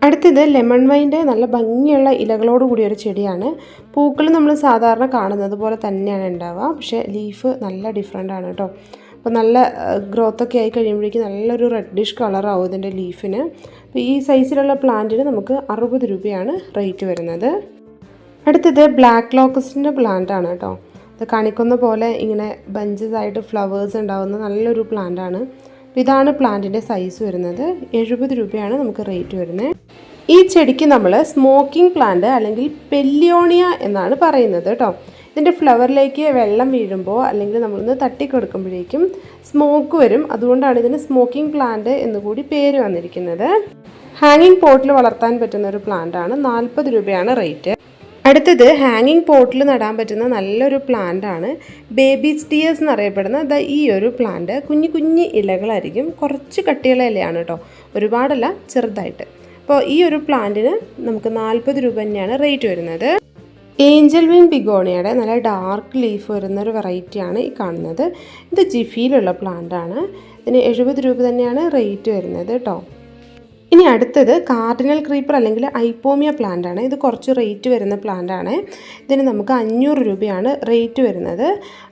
അടുത്തത് ലെമൺ വൈൻ്റെ നല്ല ഭംഗിയുള്ള ഇലകളോട് കൂടിയൊരു ചെടിയാണ്. പൂക്കൾ നമ്മൾ സാധാരണ കാണുന്നത് പോലെ തന്നെയാണ് ഉണ്ടാവുക, പക്ഷേ ലീഫ് നല്ല ഡിഫറെൻ്റ് ആണ് കേട്ടോ. അപ്പോൾ നല്ല ഗ്രോത്തൊക്കെ ആയി കഴിയുമ്പോഴേക്കും നല്ലൊരു റെഡിഷ് കളറാവും ഇതിൻ്റെ ലീഫിന്. അപ്പോൾ ഈ സൈസിലുള്ള പ്ലാന്റിന് നമുക്ക് 60 രൂപയാണ് റേറ്റ് വരുന്നത്. അടുത്തത് ബ്ലാക്ക് ലോക്കസിൻ്റെ പ്ലാന്റ് ആണ് കേട്ടോ. ഇത് കാണിക്കുന്ന പോലെ ഇങ്ങനെ ബഞ്ചസ് ആയിട്ട് ഫ്ലവേഴ്സ് ഉണ്ടാകുന്ന നല്ലൊരു പ്ലാന്റ് ആണ്. അപ്പോൾ ഇതാണ് പ്ലാന്റിൻ്റെ സൈസ് വരുന്നത്. 70 രൂപയാണ് നമുക്ക് റേറ്റ് വരുന്നത്. ഈ ചെടിക്ക് നമ്മൾ സ്മോക്കിംഗ് പ്ലാന്റ് അല്ലെങ്കിൽ പെല്ലിയോണിയ എന്നാണ് പറയുന്നത് കേട്ടോ. ഇതിൻ്റെ ഫ്ലവറിലേക്ക് വെള്ളം വീഴുമ്പോൾ അല്ലെങ്കിൽ നമ്മളൊന്ന് തട്ടിക്കൊടുക്കുമ്പോഴേക്കും സ്മോക്ക് വരും. അതുകൊണ്ടാണ് ഇതിന് സ്മോക്കിംഗ് പ്ലാന്റ് എന്നുകൂടി പേര് വന്നിരിക്കുന്നത്. ഹാങ്ങിങ് പോട്ടിൽ വളർത്താൻ പറ്റുന്ന ഒരു പ്ലാന്റ് ആണ്. 40 രൂപയാണ് റേറ്റ്. അടുത്തത് ഹാങ്ങിങ് പോട്ടിൽ നടാൻ പറ്റുന്ന നല്ലൊരു പ്ലാന്റ് ആണ്. ബേബി സ്റ്റിയേഴ്സ് എന്നറിയപ്പെടുന്ന ഈ ഒരു പ്ലാന്റ് കുഞ്ഞു ഇലകളായിരിക്കും. കുറച്ച് കട്ടിയുള്ള ഇലയാണ് കേട്ടോ, ഒരുപാടല്ല, ചെറുതായിട്ട്. അപ്പോൾ ഈ ഒരു പ്ലാന്റിന് നമുക്ക് 40 രൂപ തന്നെയാണ് റേറ്റ് വരുന്നത്. ഏഞ്ചൽ വിങ് ബിഗോണിയയുടെ നല്ല ഡാർക്ക് ലീഫ് വരുന്നൊരു വെറൈറ്റിയാണ് ഈ കാണുന്നത്. ഇത് ജിഫിയിലുള്ള പ്ലാന്റ് ആണ്. ഇതിന് 70 രൂപ തന്നെയാണ് റേറ്റ് വരുന്നത് കേട്ടോ. ഇനി അടുത്തത് കാർഡിനൽ ക്രീപ്പർ അല്ലെങ്കിൽ ഐപ്പോമിയ പ്ലാന്റ് ആണ്. ഇത് കുറച്ച് റേറ്റ് വരുന്ന പ്ലാന്റ് ആണ്. ഇതിന് നമുക്ക് 500 രൂപയാണ് റേറ്റ് വരുന്നത്.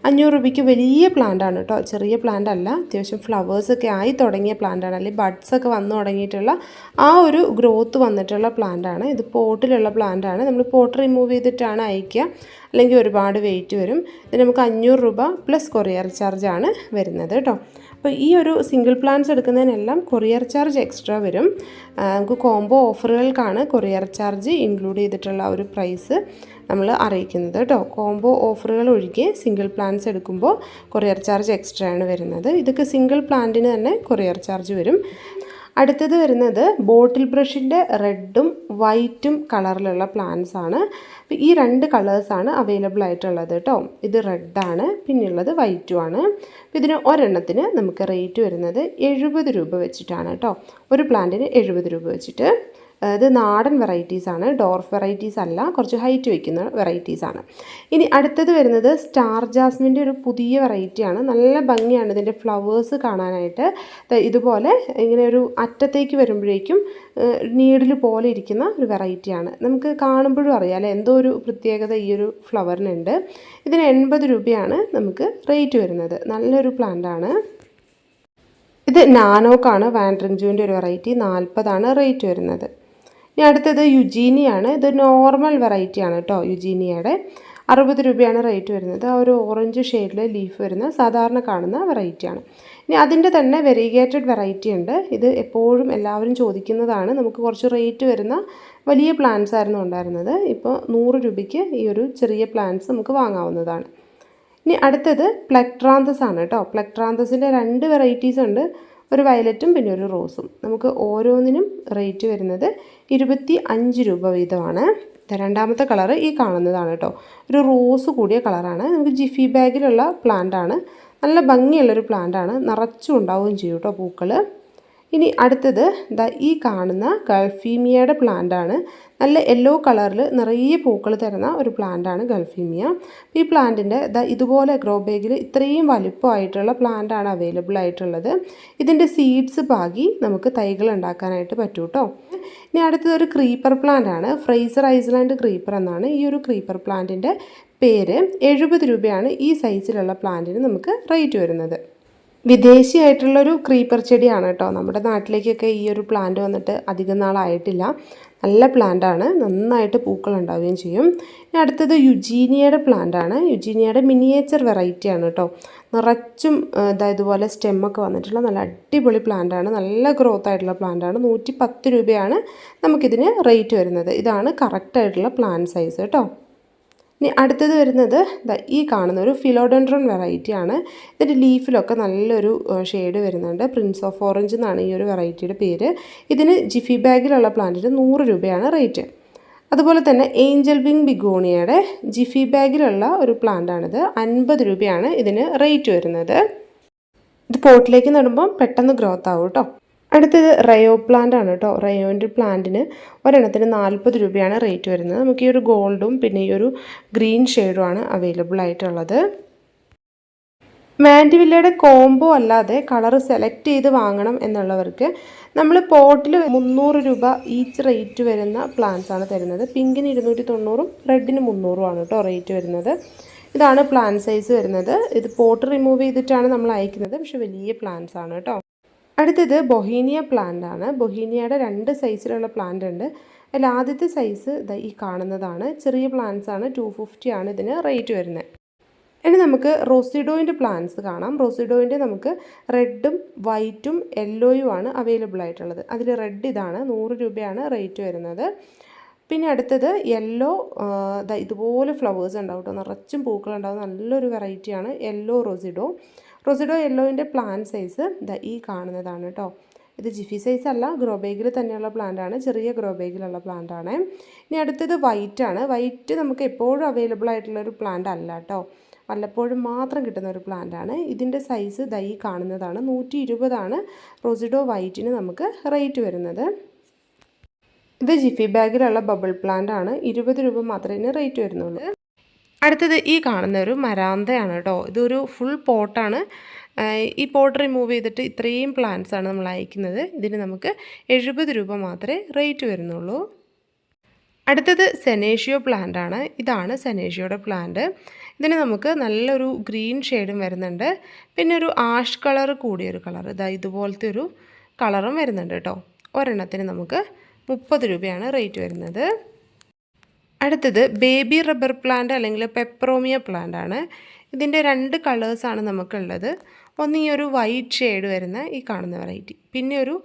500 രൂപയ്ക്ക് വലിയ പ്ലാന്റ് ആണ് കേട്ടോ, ചെറിയ പ്ലാന്റ് അല്ല. അത്യാവശ്യം ഫ്ലവേഴ്സൊക്കെ ആയി തുടങ്ങിയ പ്ലാന്റ് ആണ്, അല്ലെങ്കിൽ ബഡ്സൊക്കെ വന്നു തുടങ്ങിയിട്ടുള്ള ആ ഒരു ഗ്രോത്ത് വന്നിട്ടുള്ള പ്ലാന്റ് ആണ്. ഇത് പോട്ടിലുള്ള പ്ലാന്റ് ആണ്. നമ്മൾ പോട്ട് റിമൂവ് ചെയ്തിട്ടാണ് അയക്കുക, അല്ലെങ്കിൽ ഒരുപാട് വെയിറ്റ് വരും. ഇതിന് നമുക്ക് 500 രൂപ പ്ലസ് കൊറിയർ ചാർജ് ആണ് വരുന്നത് കേട്ടോ. അപ്പോൾ ഈ ഒരു സിംഗിൾ പ്ലാന്റ്സ് എടുക്കുന്നതിനെല്ലാം കൊറിയർ ചാർജ് എക്സ്ട്രാ വരും. നമുക്ക് കോംബോ ഓഫറുകൾക്കാണ് കൊറിയർ ചാർജ് ഇൻക്ലൂഡ് ചെയ്തിട്ടുള്ള ഒരു പ്രൈസ് നമ്മൾ അറിയിക്കുന്നത് കേട്ടോ. കോംബോ ഓഫറുകൾ ഒഴികെ സിംഗിൾ പ്ലാന്റ്സ് എടുക്കുമ്പോൾ കൊറിയർ ചാർജ് എക്സ്ട്രാ ആണ് വരുന്നത്. ഇതൊക്കെ സിംഗിൾ പ്ലാന്റിന് തന്നെ കൊറിയർ ചാർജ് വരും. അടുത്തത് വരുന്നത് ബോട്ടിൽ ബ്രഷിൻ്റെ റെഡും വൈറ്റും കളറിലുള്ള പ്ലാന്റ്സ് ആണ്. അപ്പോൾ ഈ 2 കളേഴ്സാണ് അവൈലബിൾ ആയിട്ടുള്ളത് കേട്ടോ. ഇത് റെഡാണ്, പിന്നെയുള്ളത് വൈറ്റും ആണ്. അപ്പോൾ ഇതിന് ഒരെണ്ണത്തിന് നമുക്ക് റേറ്റ് വരുന്നത് 70 രൂപ വെച്ചിട്ടാണ് കേട്ടോ. ഒരു പ്ലാന്റിന് 70 രൂപ വെച്ചിട്ട്. ഇത് നാടൻ വെറൈറ്റീസാണ്, ഡോർഫ് വെറൈറ്റീസ് അല്ല, കുറച്ച് ഹൈറ്റ് വയ്ക്കുന്ന വെറൈറ്റീസാണ്. ഇനി അടുത്തത് വരുന്നത് സ്റ്റാർ ജാസ്മിൻ്റെ ഒരു പുതിയ വെറൈറ്റിയാണ്. നല്ല ഭംഗിയാണ് ഇതിൻ്റെ ഫ്ലവേഴ്സ് കാണാനായിട്ട്. ഇതുപോലെ ഇങ്ങനെ ഒരു അറ്റത്തേക്ക് വരുമ്പോഴേക്കും നീഡിൽ പോലെ ഇരിക്കുന്ന ഒരു വെറൈറ്റിയാണ്. നമുക്ക് കാണുമ്പോഴും അറിയാം അല്ലേ, എന്തോ ഒരു പ്രത്യേകത ഈ ഒരു ഫ്ലവറിനുണ്ട്. ഇതിന് 80 രൂപയാണ് നമുക്ക് റേറ്റ് വരുന്നത്. നല്ലൊരു പ്ലാന്റാണ്. ഇത് നാനോക്കാണ്, വാൻഡ്രിങ് ജൂവിൻ്റെ ഒരു വെറൈറ്റി. 40 റേറ്റ് വരുന്നത്. ഇനി അടുത്തത് യുജീനിയാണ്. ഇത് നോർമൽ വെറൈറ്റിയാണ് കേട്ടോ. യുജീനിയയുടെ 60 രൂപയാണ് റേറ്റ് വരുന്നത്. ആ ഒരു ഓറഞ്ച് ഷെയ്ഡിൽ ലീഫ് വരുന്ന സാധാരണ കാണുന്ന വെറൈറ്റിയാണ്. ഇനി അതിൻ്റെ തന്നെ വെരിഗേറ്റഡ് വെറൈറ്റി ഉണ്ട്. ഇത് എപ്പോഴും എല്ലാവരും ചോദിക്കുന്നതാണ്. നമുക്ക് കുറച്ച് റേറ്റ് വരുന്ന വലിയ പ്ലാന്റ്സ് ആയിരുന്നു ഉണ്ടായിരുന്നത്. ഇപ്പോൾ 100 രൂപയ്ക്ക് ഈ ഒരു ചെറിയ പ്ലാന്റ്സ് നമുക്ക് വാങ്ങാവുന്നതാണ്. ഇനി അടുത്തത് പ്ലെക്ട്രാന്തസ് ആണ് കേട്ടോ. പ്ലെക്ട്രാന്തസിൻ്റെ 2 വെറൈറ്റീസ് ഉണ്ട്, ഒരു വയലറ്റും പിന്നെ ഒരു റോസും. നമുക്ക് ഓരോന്നിനും റേറ്റ് വരുന്നത് 25 രൂപ വീതമാണ്. രണ്ടാമത്തെ കളറ് ഈ കാണുന്നതാണ് കേട്ടോ. ഒരു റോസ് കൂടിയ കളറാണ്. നമുക്ക് ജിഫി ബാഗിലുള്ള പ്ലാന്റാണ്. നല്ല ഭംഗിയുള്ളൊരു പ്ലാന്റാണ്, നിറച്ചും ഉണ്ടാവുകയും ചെയ്യും കേട്ടോ പൂക്കൾ. ഇനി അടുത്തത് ഈ കാണുന്ന ഗൾഫീമിയയുടെ പ്ലാന്റാണ്. നല്ല യെല്ലോ കളറിൽ നിറയെ പൂക്കൾ തരുന്ന ഒരു പ്ലാന്റാണ് ഗൾഫീമിയ. ഈ പ്ലാന്റിൻ്റെ ഇതുപോലെ ഗ്രോ ബാഗിൽ ഇത്രയും വലിപ്പമായിട്ടുള്ള പ്ലാന്റാണ് അവൈലബിൾ ആയിട്ടുള്ളത്. ഇതിൻ്റെ സീഡ്സ് പാകി നമുക്ക് തൈകൾ ഉണ്ടാക്കാനായിട്ട് പറ്റും കേട്ടോ. ഇനി അടുത്തത് ഒരു ക്രീപ്പർ പ്ലാന്റ് ആണ്. ഫ്രൈസർ ഐസ്ലാൻഡ് ക്രീപ്പർ എന്നാണ് ഈ ഒരു ക്രീപ്പർ പ്ലാന്റിൻ്റെ പേര്. 70 രൂപയാണ് ഈ സൈസിലുള്ള പ്ലാന്റിന് നമുക്ക് റേറ്റ് വരുന്നത്. വിദേശിയായിട്ടുള്ളൊരു ക്രീപ്പർ ചെടിയാണ് കേട്ടോ. നമ്മുടെ നാട്ടിലേക്കൊക്കെ ഈ ഒരു പ്ലാന്റ് വന്നിട്ട് അധികം നാളായിട്ടില്ല. നല്ല പ്ലാന്റാണ്, നന്നായിട്ട് പൂക്കൾ ഉണ്ടാവുകയും ചെയ്യും. ഇനി അടുത്തത് യുജീനിയയുടെ പ്ലാന്റാണ്. യുജീനിയയുടെ മിനിയേച്ചർ വെറൈറ്റിയാണ് കേട്ടോ. നിറച്ചും ഇതുപോലെ സ്റ്റെമ്മൊക്കെ വന്നിട്ടുള്ള നല്ല അടിപൊളി പ്ലാന്റാണ്. നല്ല ഗ്രോത്ത് ആയിട്ടുള്ള പ്ലാന്റാണ്. 110 രൂപയാണ് നമുക്കിതിന് റേറ്റ് വരുന്നത്. ഇതാണ് കറക്റ്റായിട്ടുള്ള പ്ലാന്റ് സൈസ് കേട്ടോ. ഇനി അടുത്തത് വരുന്നത് ഈ കാണുന്ന ഒരു ഫിലോഡെൻഡ്രോൺ വെറൈറ്റിയാണ്. ഇതിൻ്റെ ലീഫിലൊക്കെ നല്ലൊരു ഷെയ്ഡ് വരുന്നുണ്ട്. പ്രിൻസ് ഓഫ് ഓറഞ്ച് എന്നാണ് ഈ ഒരു വെറൈറ്റിയുടെ പേര്. ഇതിന് ജിഫി ബാഗിലുള്ള പ്ലാന്റിന് 100 രൂപയാണ് റേറ്റ്. അതുപോലെ തന്നെ ഏഞ്ചൽ വിങ് ബിഗോണിയയുടെ ജിഫി ബാഗിലുള്ള ഒരു പ്ലാന്റാണിത്. 50 രൂപയാണ് ഇതിന് റേറ്റ് വരുന്നത്. ഇത് പോട്ടിലേക്ക് നടുമ്പം പെട്ടെന്ന് ഗ്രോത്ത് ആവും കേട്ടോ. അടുത്തത് റയോ പ്ലാന്റ് ആണ് കേട്ടോ. റയോൻ്റെ പ്ലാന്റിന് ഒരെണ്ണത്തിന് 40 രൂപയാണ് റേറ്റ് വരുന്നത്. നമുക്ക് ഈ ഒരു ഗോൾഡും പിന്നെ ഈ ഒരു ഗ്രീൻ ഷെയ്ഡുമാണ് അവൈലബിൾ ആയിട്ടുള്ളത്. മാൻഡിവില്ലയുടെ കോംബോ അല്ലാതെ കളർ സെലക്ട് ചെയ്ത് വാങ്ങണം എന്നുള്ളവർക്ക് നമ്മൾ പോട്ടിൽ 300 രൂപ ഈച്ച് റേറ്റ് വരുന്ന പ്ലാന്റ്സ് ആണ് തരുന്നത്. പിങ്കിന് 290ഉം റെഡിന് 300ഉമാണ് കേട്ടോ റേറ്റ് വരുന്നത്. ഇതാണ് പ്ലാന്റ് സൈസ് വരുന്നത്. ഇത് പോട്ട് റിമൂവ് ചെയ്തിട്ടാണ് നമ്മൾ അയക്കുന്നത്, പക്ഷെ വലിയ പ്ലാന്റ്സ് ആണ് കേട്ടോ. അടുത്തത് ബൊഹീനിയ പ്ലാന്റ് ആണ്. ബൊഹീനിയയുടെ 2 സൈസിലുള്ള പ്ലാന്റ് ഉണ്ട്. അതിൽ ആദ്യത്തെ സൈസ് ഈ കാണുന്നതാണ്. ചെറിയ പ്ലാന്റ്സ് ആണ്. 250 ആണ് ഇതിന് റേറ്റ് വരുന്നത്. ഇനി നമുക്ക് റോസിഡോയിൻ്റെ പ്ലാന്റ്സ് കാണാം. റോസിഡോയിൻ്റെ നമുക്ക് റെഡും വൈറ്റും യെല്ലോയും ആണ് അവൈലബിൾ ആയിട്ടുള്ളത്. അതിൽ റെഡ് ഇതാണ്, 100 രൂപയാണ് റേറ്റ് വരുന്നത്. പിന്നെ അടുത്തത് യെല്ലോ, ഇതുപോലെ ഫ്ലവേഴ്സ് ഉണ്ടാവും കേട്ടോ. നിറച്ചും പൂക്കളുണ്ടാവും. നല്ലൊരു വെറൈറ്റിയാണ് യെല്ലോ റോസിഡോ. റോസിഡോ യെല്ലോയിൻ്റെ പ്ലാന്റ് സൈസ് ഈ കാണുന്നതാണ് കേട്ടോ. ഇത് ജിഫി സൈസ് അല്ല, ഗ്രോ ബാഗിൽ തന്നെയുള്ള പ്ലാന്റാണ്. ചെറിയ ഗ്രോ ബാഗിലുള്ള പ്ലാന്റാണ്. ഇനി അടുത്തത് വൈറ്റ് ആണ്. വൈറ്റ് നമുക്ക് എപ്പോഴും അവൈലബിൾ ആയിട്ടുള്ളൊരു പ്ലാന്റ് അല്ല കേട്ടോ. വല്ലപ്പോഴും മാത്രം കിട്ടുന്ന ഒരു പ്ലാന്റാണ്. ഇതിൻ്റെ സൈസ് ഈ കാണുന്നതാണ്. 120 ആണ് റോസിഡോ വൈറ്റിന് നമുക്ക് റേറ്റ് വരുന്നത്. ഇത് ജിഫി ബാഗിലുള്ള ബബിൾ പ്ലാന്റ് ആണ്. 20 രൂപ മാത്രമേ റേറ്റ് വരുന്നുള്ളൂ. അടുത്തത് ഈ കാണുന്ന ഒരു മരാന്തയാണ് കേട്ടോ. ഇതൊരു ഫുൾ പോട്ടാണ്. ഈ പോട്ട് റിമൂവ് ചെയ്തിട്ട് ഇത്രയും പ്ലാന്റ്സ് ആണ് നമ്മൾ അയക്കുന്നത്. ഇതിന് നമുക്ക് 70 രൂപ മാത്രമേ റേറ്റ് വരുന്നുള്ളൂ. അടുത്തത് സെനേഷ്യോ പ്ലാന്റ് ആണ്. ഇതാണ് സെനേഷ്യോയുടെ പ്ലാന്റ്. ഇതിന് നമുക്ക് നല്ലൊരു ഗ്രീൻ ഷെയ്ഡും വരുന്നുണ്ട്. പിന്നെ ഒരു ആഷ് കളർ കൂടിയൊരു കളർ, ഇതുപോലത്തെ ഒരു കളറും വരുന്നുണ്ട് കേട്ടോ. ഒരെണ്ണത്തിന് നമുക്ക് 30 രൂപയാണ് റേറ്റ് വരുന്നത്. അടുത്തത് ബേബി റബ്ബർ പ്ലാന്റ് അല്ലെങ്കിൽ പെപ്പറോമിയ പ്ലാന്റ് ആണ്. ഇതിൻ്റെ 2 കളേഴ്സാണ് നമുക്കുള്ളത്. ഒന്ന് ഈ ഒരു വൈറ്റ് ഷെയ്ഡ് വരുന്ന ഈ കാണുന്ന വെറൈറ്റി, പിന്നെ ഒരു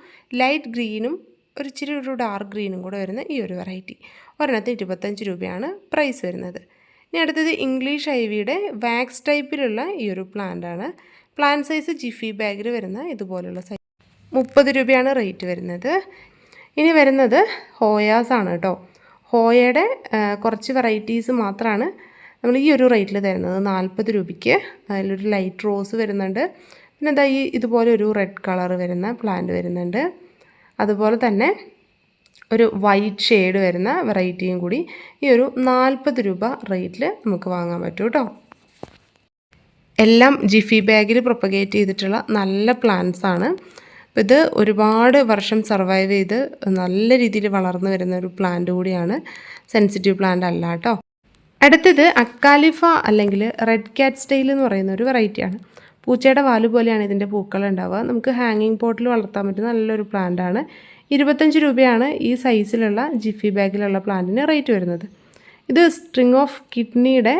ലൈറ്റ് ഗ്രീനും ഇച്ചിരി ഒരു ഡാർക്ക് ഗ്രീനും കൂടെ വരുന്ന ഈ ഒരു വെറൈറ്റി. ഒരെണ്ണത്തിന് 25 രൂപയാണ് പ്രൈസ് വരുന്നത്. ഇനി അടുത്തത് ഇംഗ്ലീഷ് ഐവിയുടെ വാക്സ് ടൈപ്പിലുള്ള ഈ ഒരു പ്ലാന്റ് ആണ്. പ്ലാന്റ് സൈസ് ജിഫി ബാഗിൽ വരുന്ന ഇതുപോലുള്ള സൈസ് 30 രൂപയാണ് റേറ്റ് വരുന്നത്. ഇനി വരുന്നത് ഹോയാസ് ആണ് കേട്ടോ. ഹോയയുടെ കുറച്ച് വെറൈറ്റീസ് മാത്രമാണ് നമ്മൾ ഈ ഒരു റേറ്റിൽ തരുന്നത്, 40 രൂപയ്ക്ക്. അതിലൊരു ലൈറ്റ് റോസ് വരുന്നുണ്ട്. പിന്നെ ഇതുപോലെ ഒരു റെഡ് കളർ വരുന്ന പ്ലാന്റ് വരുന്നുണ്ട്. അതുപോലെ തന്നെ ഒരു വൈറ്റ് ഷെയ്ഡ് വരുന്ന വെറൈറ്റിയും കൂടി ഈ ഒരു 40 രൂപ റേറ്റിൽ നമുക്ക് വാങ്ങാൻ പറ്റും കേട്ടോ. എല്ലാം ജിഫി ബാഗിൽ പ്രൊപ്പഗേറ്റ് ചെയ്തിട്ടുള്ള നല്ല പ്ലാന്റ്സ് ആണ്. ഇത് ഒരുപാട് വർഷം സർവൈവ് ചെയ്ത് നല്ല രീതിയിൽ വളർന്നു വരുന്ന ഒരു പ്ലാന്റ് കൂടിയാണ്. സെൻസിറ്റീവ് പ്ലാന്റ് അല്ല കേട്ടോ. അടുത്തത് അക്കാലിഫ അല്ലെങ്കിൽ റെഡ് ക്യാറ്റ് സ്റ്റൈൽ എന്ന് പറയുന്ന ഒരു വെറൈറ്റിയാണ്. പൂച്ചയുടെ വാല് പോലെയാണ് ഇതിൻ്റെ പൂക്കൾ ഉണ്ടാവുക. നമുക്ക് ഹാങ്ങിങ് പോട്ടിൽ വളർത്താൻ പറ്റുന്ന നല്ലൊരു പ്ലാന്റാണ്. 25 രൂപയാണ് ഈ സൈസിലുള്ള ജിഫി ബാഗിലുള്ള പ്ലാന്റിന് റേറ്റ് വരുന്നത്. ഇത് സ്ട്രിങ് ഓഫ് കിഡ്നിയുടെ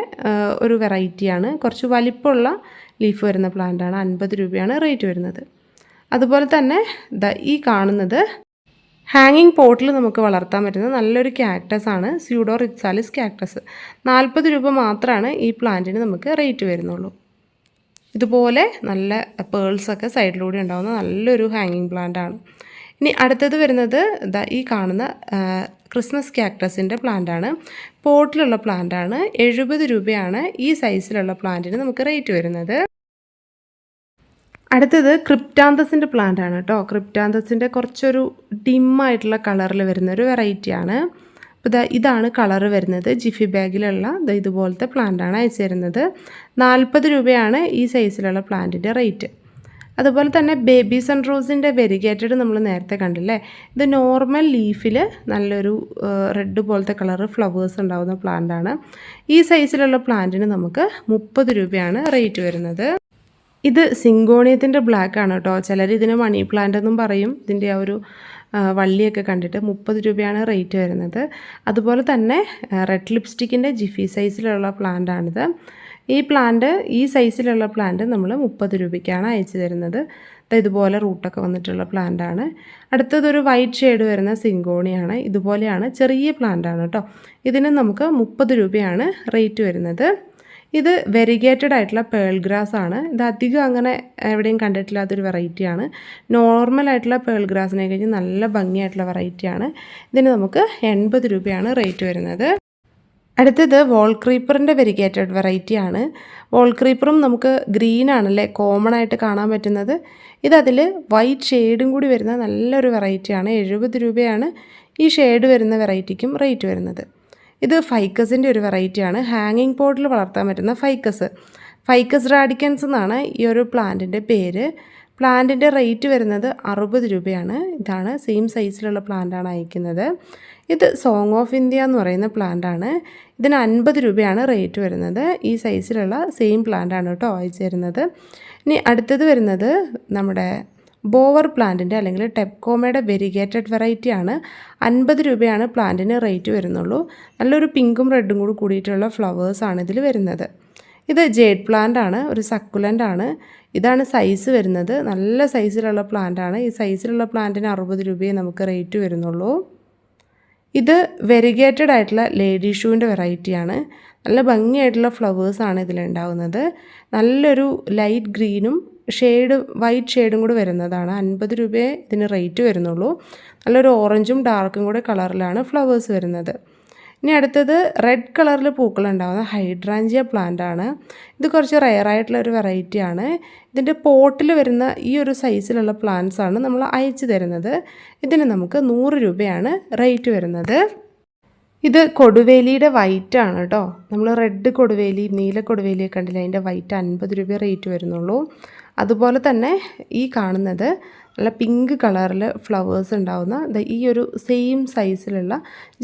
ഒരു വെറൈറ്റിയാണ്. കുറച്ച് വലിപ്പമുള്ള ലീഫ് വരുന്ന പ്ലാന്റാണ്. 50 രൂപയാണ് റേറ്റ് വരുന്നത്. അതുപോലെ തന്നെ ഈ കാണുന്നത് ഹാങ്ങിങ് പോട്ടിൽ നമുക്ക് വളർത്താൻ പറ്റുന്ന നല്ലൊരു ക്യാക്ടസ് ആണ്. Pseudo Rhipsalis cactus. 40 രൂപ മാത്രമാണ് ഈ പ്ലാന്റിന് നമുക്ക് റേറ്റ് വരുന്നുള്ളൂ. ഇതുപോലെ നല്ല പേൾസൊക്കെ സൈഡിലൂടെ ഉണ്ടാകുന്ന നല്ലൊരു ഹാങ്ങിങ് പ്ലാന്റ് ആണ്. ഇനി അടുത്തത് വരുന്നത് ഈ കാണുന്ന ക്രിസ്മസ് ക്യാക്ടസിൻ്റെ പ്ലാന്റാണ്. പോട്ടിലുള്ള പ്ലാന്റാണ്. 70 രൂപയാണ് ഈ സൈസിലുള്ള പ്ലാന്റിന് നമുക്ക് റേറ്റ് വരുന്നത്. അടുത്തത് ക്രിപ്റ്റാന്തസിൻ്റെ പ്ലാന്റ് ആണ് കേട്ടോ. ക്രിപ്റ്റാന്തസിൻ്റെ കുറച്ചൊരു ഡിമ്മായിട്ടുള്ള കളറിൽ വരുന്നൊരു വെറൈറ്റിയാണ്. അപ്പോൾ ഇതാണ് കളറ് വരുന്നത്. ജിഫി ബാഗിലുള്ള ഇതുപോലത്തെ പ്ലാന്റാണ് അയച്ചു തരുന്നത്. 40 രൂപയാണ് ഈ സൈസിലുള്ള പ്ലാന്റിൻ്റെ റേറ്റ്. അതുപോലെ തന്നെ ബേബി സൺറോസിൻ്റെ വെരിഗേറ്റഡ് നമ്മൾ നേരത്തെ കണ്ടില്ലേ. ഇത് നോർമൽ ലീഫിൽ നല്ലൊരു റെഡ് പോലത്തെ കളറ് ഫ്ലവേഴ്സ് ഉണ്ടാകുന്ന പ്ലാന്റാണ്. ഈ സൈസിലുള്ള പ്ലാന്റിന് നമുക്ക് 30 രൂപയാണ് റേറ്റ് വരുന്നത്. ഇത് സിങ്കോണിയത്തിൻ്റെ ബ്ലാക്ക് ആണ് കേട്ടോ. ചിലർ ഇതിന് മണി പ്ലാന്റ് എന്നും പറയും. ഇതിൻ്റെ ആ ഒരു വള്ളിയൊക്കെ കണ്ടിട്ട് 30 രൂപയാണ് റേറ്റ് വരുന്നത്. അതുപോലെ തന്നെ റെഡ് ലിപ്സ്റ്റിക്കിൻ്റെ ജിഫി സൈസിലുള്ള പ്ലാന്റാണിത്. ഈ സൈസിലുള്ള പ്ലാന്റ് നമ്മൾ 30 രൂപയ്ക്കാണ് അയച്ചു തരുന്നത്. ഇതുപോലെ റൂട്ടൊക്കെ വന്നിട്ടുള്ള പ്ലാന്റാണ്. അടുത്തതൊരു വൈറ്റ് ഷെയ്ഡ് വരുന്ന സിങ്കോണിയാണ്. ഇതുപോലെയാണ്, ചെറിയ പ്ലാന്റാണ് കേട്ടോ. ഇതിന് നമുക്ക് 30 രൂപയാണ് റേറ്റ് വരുന്നത്. ഇത് വെരിഗേറ്റഡ് ആയിട്ടുള്ള പേൾ ഗ്രാസ് ആണ്. ഇത് അധികം അങ്ങനെ എവിടെയും കണ്ടിട്ടില്ലാത്തൊരു വെറൈറ്റിയാണ്. നോർമലായിട്ടുള്ള പേൾ ഗ്രാസിനെ കഴിഞ്ഞ് നല്ല ഭംഗിയായിട്ടുള്ള വെറൈറ്റിയാണ്. ഇതിന് നമുക്ക് 80 രൂപയാണ് റേറ്റ് വരുന്നത്. അടുത്തത് വോൾ ക്രീപ്പറിൻ്റെ വെരിഗേറ്റഡ് വെറൈറ്റിയാണ്. വോൾ ക്രീപ്പറും നമുക്ക് ഗ്രീൻ ആണല്ലേ കോമൺ ആയിട്ട് കാണാൻ പറ്റുന്നത്. ഇതതിൽ വൈറ്റ് ഷെയ്ഡും കൂടി വരുന്ന നല്ലൊരു വെറൈറ്റിയാണ്. 70 രൂപയാണ് ഈ ഷെയ്ഡ് വരുന്ന വെറൈറ്റിക്കും റേറ്റ് വരുന്നത്. ഇത് ഫൈക്കസിൻ്റെ ഒരു വെറൈറ്റിയാണ്. ഹാങ്ങിങ് പോട്ടിൽ വളർത്താൻ പറ്റുന്ന ഫൈക്കസ് റാഡിക്കൻസ് എന്നാണ് ഈ ഒരു പ്ലാന്റിൻ്റെ പേര്. പ്ലാന്റിൻ്റെ റേറ്റ് വരുന്നത് 60 രൂപയാണ്. ഇതാണ് സെയിം സൈസിലുള്ള പ്ലാന്റാണ് അയക്കുന്നത്. ഇത് സോങ് ഓഫ് ഇന്ത്യ എന്ന് പറയുന്ന പ്ലാന്റാണ്. ഇതിന് 50 രൂപയാണ് റേറ്റ് വരുന്നത്. ഈ സൈസിലുള്ള സെയിം പ്ലാന്റാണ് കേട്ടോ അയച്ചു തരുന്നത്. ഇനി അടുത്തത് വരുന്നത് നമ്മുടെ ബോവർ പ്ലാന്റിൻ്റെ അല്ലെങ്കിൽ ടെപ്കോമയുടെ വെരിഗേറ്റഡ് വെറൈറ്റിയാണ്. 50 രൂപയാണ് പ്ലാന്റിന് റേറ്റ് വരുന്നുള്ളൂ. നല്ലൊരു പിങ്കും റെഡും കൂടി കൂടിയിട്ടുള്ള ഫ്ലവേഴ്സാണ് ഇതിൽ വരുന്നത്. ഇത് ജേഡ് പ്ലാന്റ് ആണ്, ഒരു സക്കുലൻ്റ് ആണ്. ഇതാണ് സൈസ് വരുന്നത്. നല്ല സൈസിലുള്ള പ്ലാന്റാണ്. ഈ സൈസിലുള്ള പ്ലാന്റിന് 60 രൂപയെ നമുക്ക് റേറ്റ് വരുന്നുള്ളൂ. ഇത് വെരിഗേറ്റഡ് ആയിട്ടുള്ള ലേഡി ഷൂവിൻ്റെ വെറൈറ്റിയാണ്. നല്ല ഭംഗിയായിട്ടുള്ള ഫ്ലവേഴ്സാണ് ഇതിലുണ്ടാകുന്നത്. നല്ലൊരു ലൈറ്റ് ഗ്രീനും വൈറ്റ് ഷെയ്ഡും കൂടി വരുന്നതാണ്. 50 രൂപയെ ഇതിന് റേറ്റ് വരുന്നുള്ളൂ. നല്ലൊരു ഓറഞ്ചും ഡാർക്കും കൂടെ കളറിലാണ് ഫ്ലവേഴ്സ് വരുന്നത്. ഇനി അടുത്തത് റെഡ് കളറിൽ പൂക്കളുണ്ടാകുന്ന ഹൈഡ്രാഞ്ചിയ പ്ലാന്റ് ആണ്. ഇത് കുറച്ച് റെയറായിട്ടുള്ള ഒരു വെറൈറ്റിയാണ്. ഇതിൻ്റെ പോട്ടിൽ വരുന്ന ഈ ഒരു സൈസിലുള്ള പ്ലാന്റ്സ് ആണ് നമ്മൾ അയച്ചു തരുന്നത്. ഇതിന് നമുക്ക് 100 രൂപയാണ് റേറ്റ് വരുന്നത്. ഇത് കൊടുവേലിയുടെ വൈറ്റ് ആണ് കേട്ടോ. നമ്മൾ റെഡ് കൊടുവേലി, നീല കൊടുവേലിയൊക്കെ കണ്ടില്ല, അതിൻ്റെ വൈറ്റ് 50 രൂപ റേറ്റ് വരുന്നുള്ളൂ. അതുപോലെ തന്നെ ഈ കാണുന്നത് നല്ല പിങ്ക് കളറിൽ ഫ്ലവേഴ്സ് ഉണ്ടാകുന്ന ഈ ഒരു സെയിം സൈസിലുള്ള